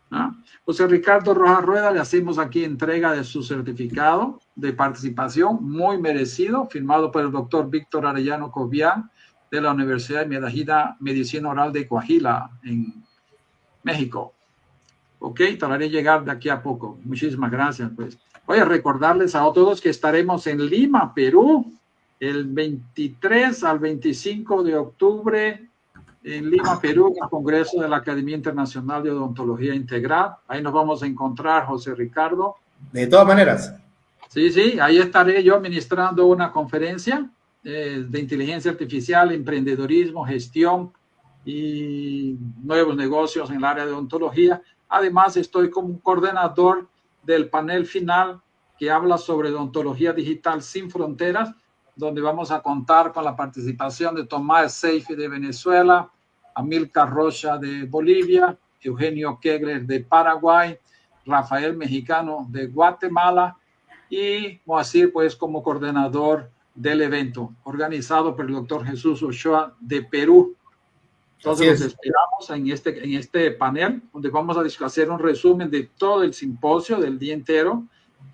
¿Ah? José Ricardo Rojas Rueda, le hacemos aquí entrega de su certificado de participación, muy merecido, firmado por el doctor Víctor Arellano Cobian de la Universidad de Medicina Oral de Coahuila, en México. Ok, te lo haré llegar de aquí a poco. Muchísimas gracias. Pues voy a recordarles a todos que estaremos en Lima, Perú, el 23 al 25 de octubre en Lima, Perú, en el Congreso de la Academia Internacional de Odontología Integral. Ahí nos vamos a encontrar, José Ricardo. De todas maneras. Sí, ahí estaré yo ministrando una conferencia de inteligencia artificial, emprendedorismo, gestión y nuevos negocios en el área de odontología. Además, estoy como coordinador del panel final que habla sobre odontología digital sin fronteras, donde vamos a contar con la participación de Tomás Seife de Venezuela, Amílcar Rocha de Bolivia, Eugenio Kegler de Paraguay, Rafael Mexicano de Guatemala y Moacir, pues, como coordinador del evento, organizado por el doctor Jesús Ochoa de Perú. Entonces los esperamos en este panel, donde vamos a hacer un resumen de todo el simposio del día entero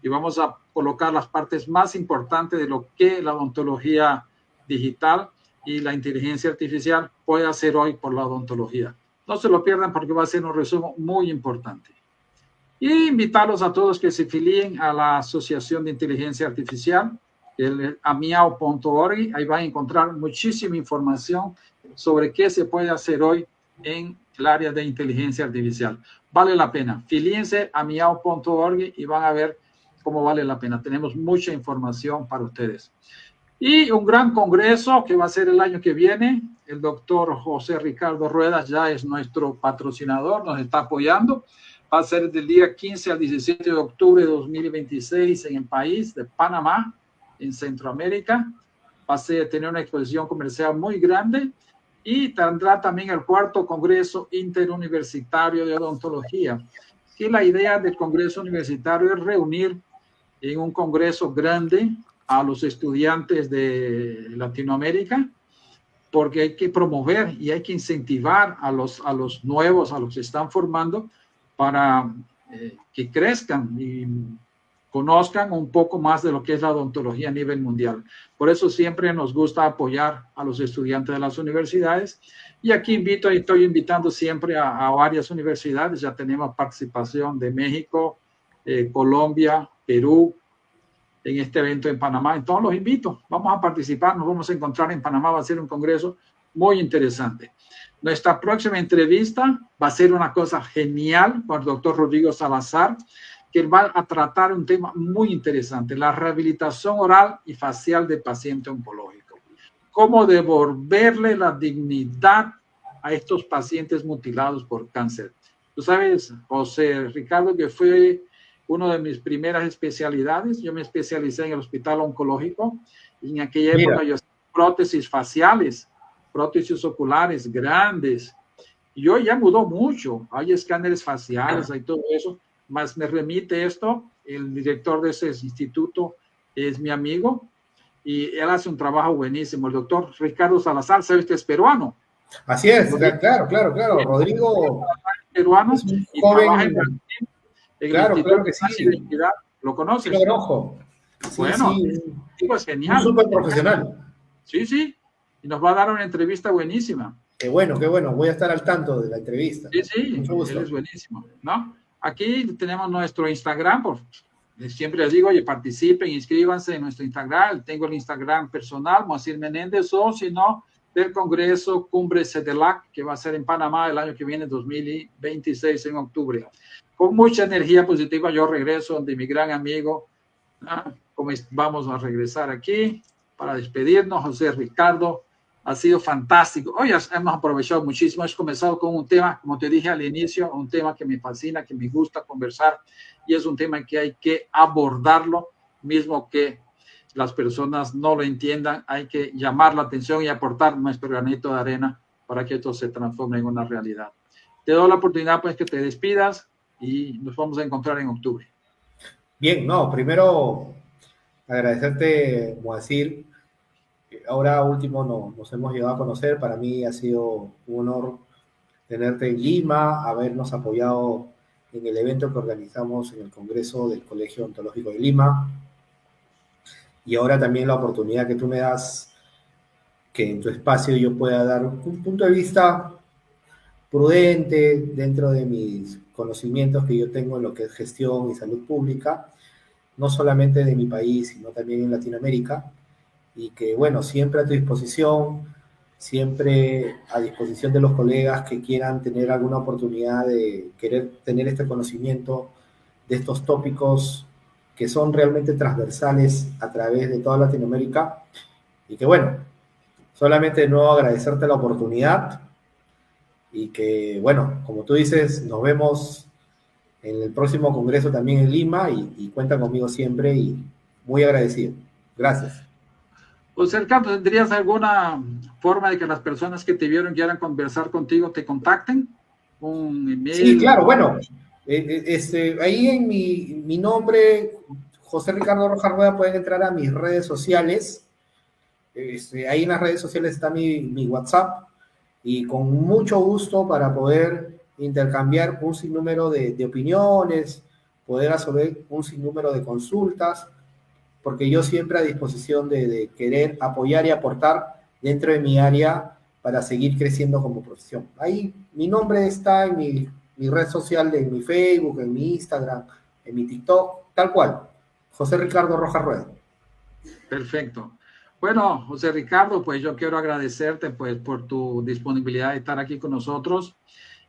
y vamos a colocar las partes más importantes de lo que la odontología digital y la inteligencia artificial puede hacer hoy por la odontología. No se lo pierdan porque va a ser un resumen muy importante. Y invitarlos a todos que se afilien a la Asociación de Inteligencia Artificial, el amiao.org. Ahí van a encontrar muchísima información sobre qué se puede hacer hoy en el área de inteligencia artificial. Vale la pena. Afilíense a amiao.org y van a ver cómo vale la pena. Tenemos mucha información para ustedes. Y un gran congreso que va a ser el año que viene. El doctor José Ricardo Ruedas ya es nuestro patrocinador, nos está apoyando. Va a ser del día 15 al 17 de octubre de 2026 en el país de Panamá, en Centroamérica. Va a tener una exposición comercial muy grande y tendrá también el 4º Congreso Interuniversitario de Odontología. Y la idea del Congreso Universitario es reunir en un congreso grande a los estudiantes de Latinoamérica, porque hay que promover y hay que incentivar a los nuevos, a los que están formando, para que crezcan y conozcan un poco más de lo que es la odontología a nivel mundial. Por eso siempre nos gusta apoyar a los estudiantes de las universidades. Y aquí estoy invitando siempre a varias universidades. Ya tenemos participación de México, Colombia, Perú, en este evento en Panamá. Entonces los invito, vamos a participar, nos vamos a encontrar en Panamá, va a ser un congreso muy interesante. Nuestra próxima entrevista va a ser una cosa genial con el doctor Rodrigo Salazar, que va a tratar un tema muy interesante, la rehabilitación oral y facial del paciente oncológico. Cómo devolverle la dignidad a estos pacientes mutilados por cáncer. Tú sabes, José Ricardo, que fue una de mis primeras especialidades. Yo me especialicé en el hospital oncológico y en aquella época yo hacía prótesis faciales, prótesis oculares grandes. Y hoy ya mudó mucho. Hay escáneres faciales, hay todo eso. Más me remite esto, el director de ese instituto es mi amigo y él hace un trabajo buenísimo. El doctor Ricardo Salazar, ¿sabes que es peruano? Así es, claro. Rodrigo peruano es un y joven. Trabaja en Claro que sí. ¿Lo conoces? Sí, lo conozco. Bueno, sí. Es genial. Un súper profesional. Sí. Y nos va a dar una entrevista buenísima. Qué bueno. Voy a estar al tanto de la entrevista. Sí. Mucho gusto. Él es buenísimo, ¿no? Aquí tenemos nuestro Instagram. Siempre les digo, oye, participen, inscríbanse en nuestro Instagram. Tengo el Instagram personal, Moacir Menéndez, o si no, del Congreso Cumbre CEDELAC, que va a ser en Panamá el año que viene, 2026, en octubre. Con mucha energía positiva, yo regreso donde mi gran amigo, vamos a regresar aquí para despedirnos. José Ricardo, ha sido fantástico. Hoy hemos aprovechado muchísimo. Hemos comenzado con un tema, como te dije al inicio, un tema que me fascina, que me gusta conversar, y es un tema que hay que abordarlo, mismo que las personas no lo entiendan. Hay que llamar la atención y aportar nuestro granito de arena para que esto se transforme en una realidad. Te doy la oportunidad, pues, que te despidas y nos vamos a encontrar en octubre. Bien, primero agradecerte, Moacir. Ahora último nos hemos llegado a conocer. Para mí ha sido un honor tenerte en Lima, habernos apoyado en el evento que organizamos en el Congreso del Colegio Odontológico de Lima. Y ahora también la oportunidad que tú me das, que en tu espacio yo pueda dar un punto de vista prudente dentro de mis conocimientos que yo tengo en lo que es gestión y salud pública, no solamente de mi país, sino también en Latinoamérica, y que, bueno, siempre a tu disposición, siempre a disposición de los colegas que quieran tener alguna oportunidad de querer tener este conocimiento de estos tópicos que son realmente transversales a través de toda Latinoamérica, y que, bueno, solamente de nuevo agradecerte la oportunidad, y que, bueno, como tú dices, nos vemos en el próximo congreso también en Lima, y cuenta conmigo siempre, y muy agradecido. Gracias. José Ricardo, ¿tendrías alguna forma de que las personas que te vieron quieran conversar contigo te contacten? ¿Un email? Sí, claro, bueno, ahí en mi nombre, José Ricardo Rojas Rueda, pueden entrar a mis redes sociales. Ahí en las redes sociales está mi WhatsApp, y con mucho gusto para poder intercambiar un sinnúmero de opiniones, poder resolver un sinnúmero de consultas, porque yo siempre a disposición de querer apoyar y aportar dentro de mi área para seguir creciendo como profesión. Ahí mi nombre está en mi red social, en mi Facebook, en mi Instagram, en mi TikTok, tal cual. José Ricardo Rojas Rueda. Perfecto. Bueno, José Ricardo, pues yo quiero agradecerte, pues, por tu disponibilidad de estar aquí con nosotros,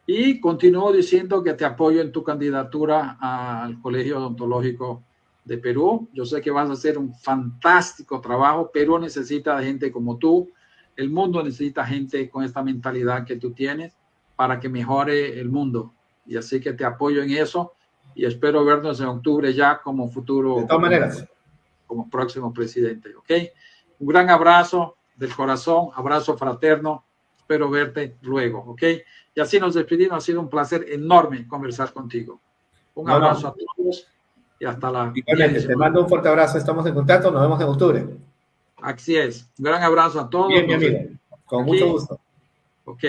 y continúo diciendo que te apoyo en tu candidatura al Colegio Odontológico de Perú. Yo sé que vas a hacer un fantástico trabajo. Perú necesita de gente como tú. El mundo necesita gente con esta mentalidad que tú tienes para que mejore el mundo. Y así que te apoyo en eso, y espero vernos en octubre ya como futuro. De todas maneras. Como próximo presidente, ¿ok? Un gran abrazo del corazón, abrazo fraterno. Espero verte luego, ¿ok? Y así nos despedimos. Ha sido un placer enorme conversar contigo. Un abrazo a todos. Y hasta la Igualmente, te mando un fuerte abrazo, estamos en contacto, nos vemos en octubre. Así es, un gran abrazo a todos. Bien, mi amigo, con mucho gusto. Ok.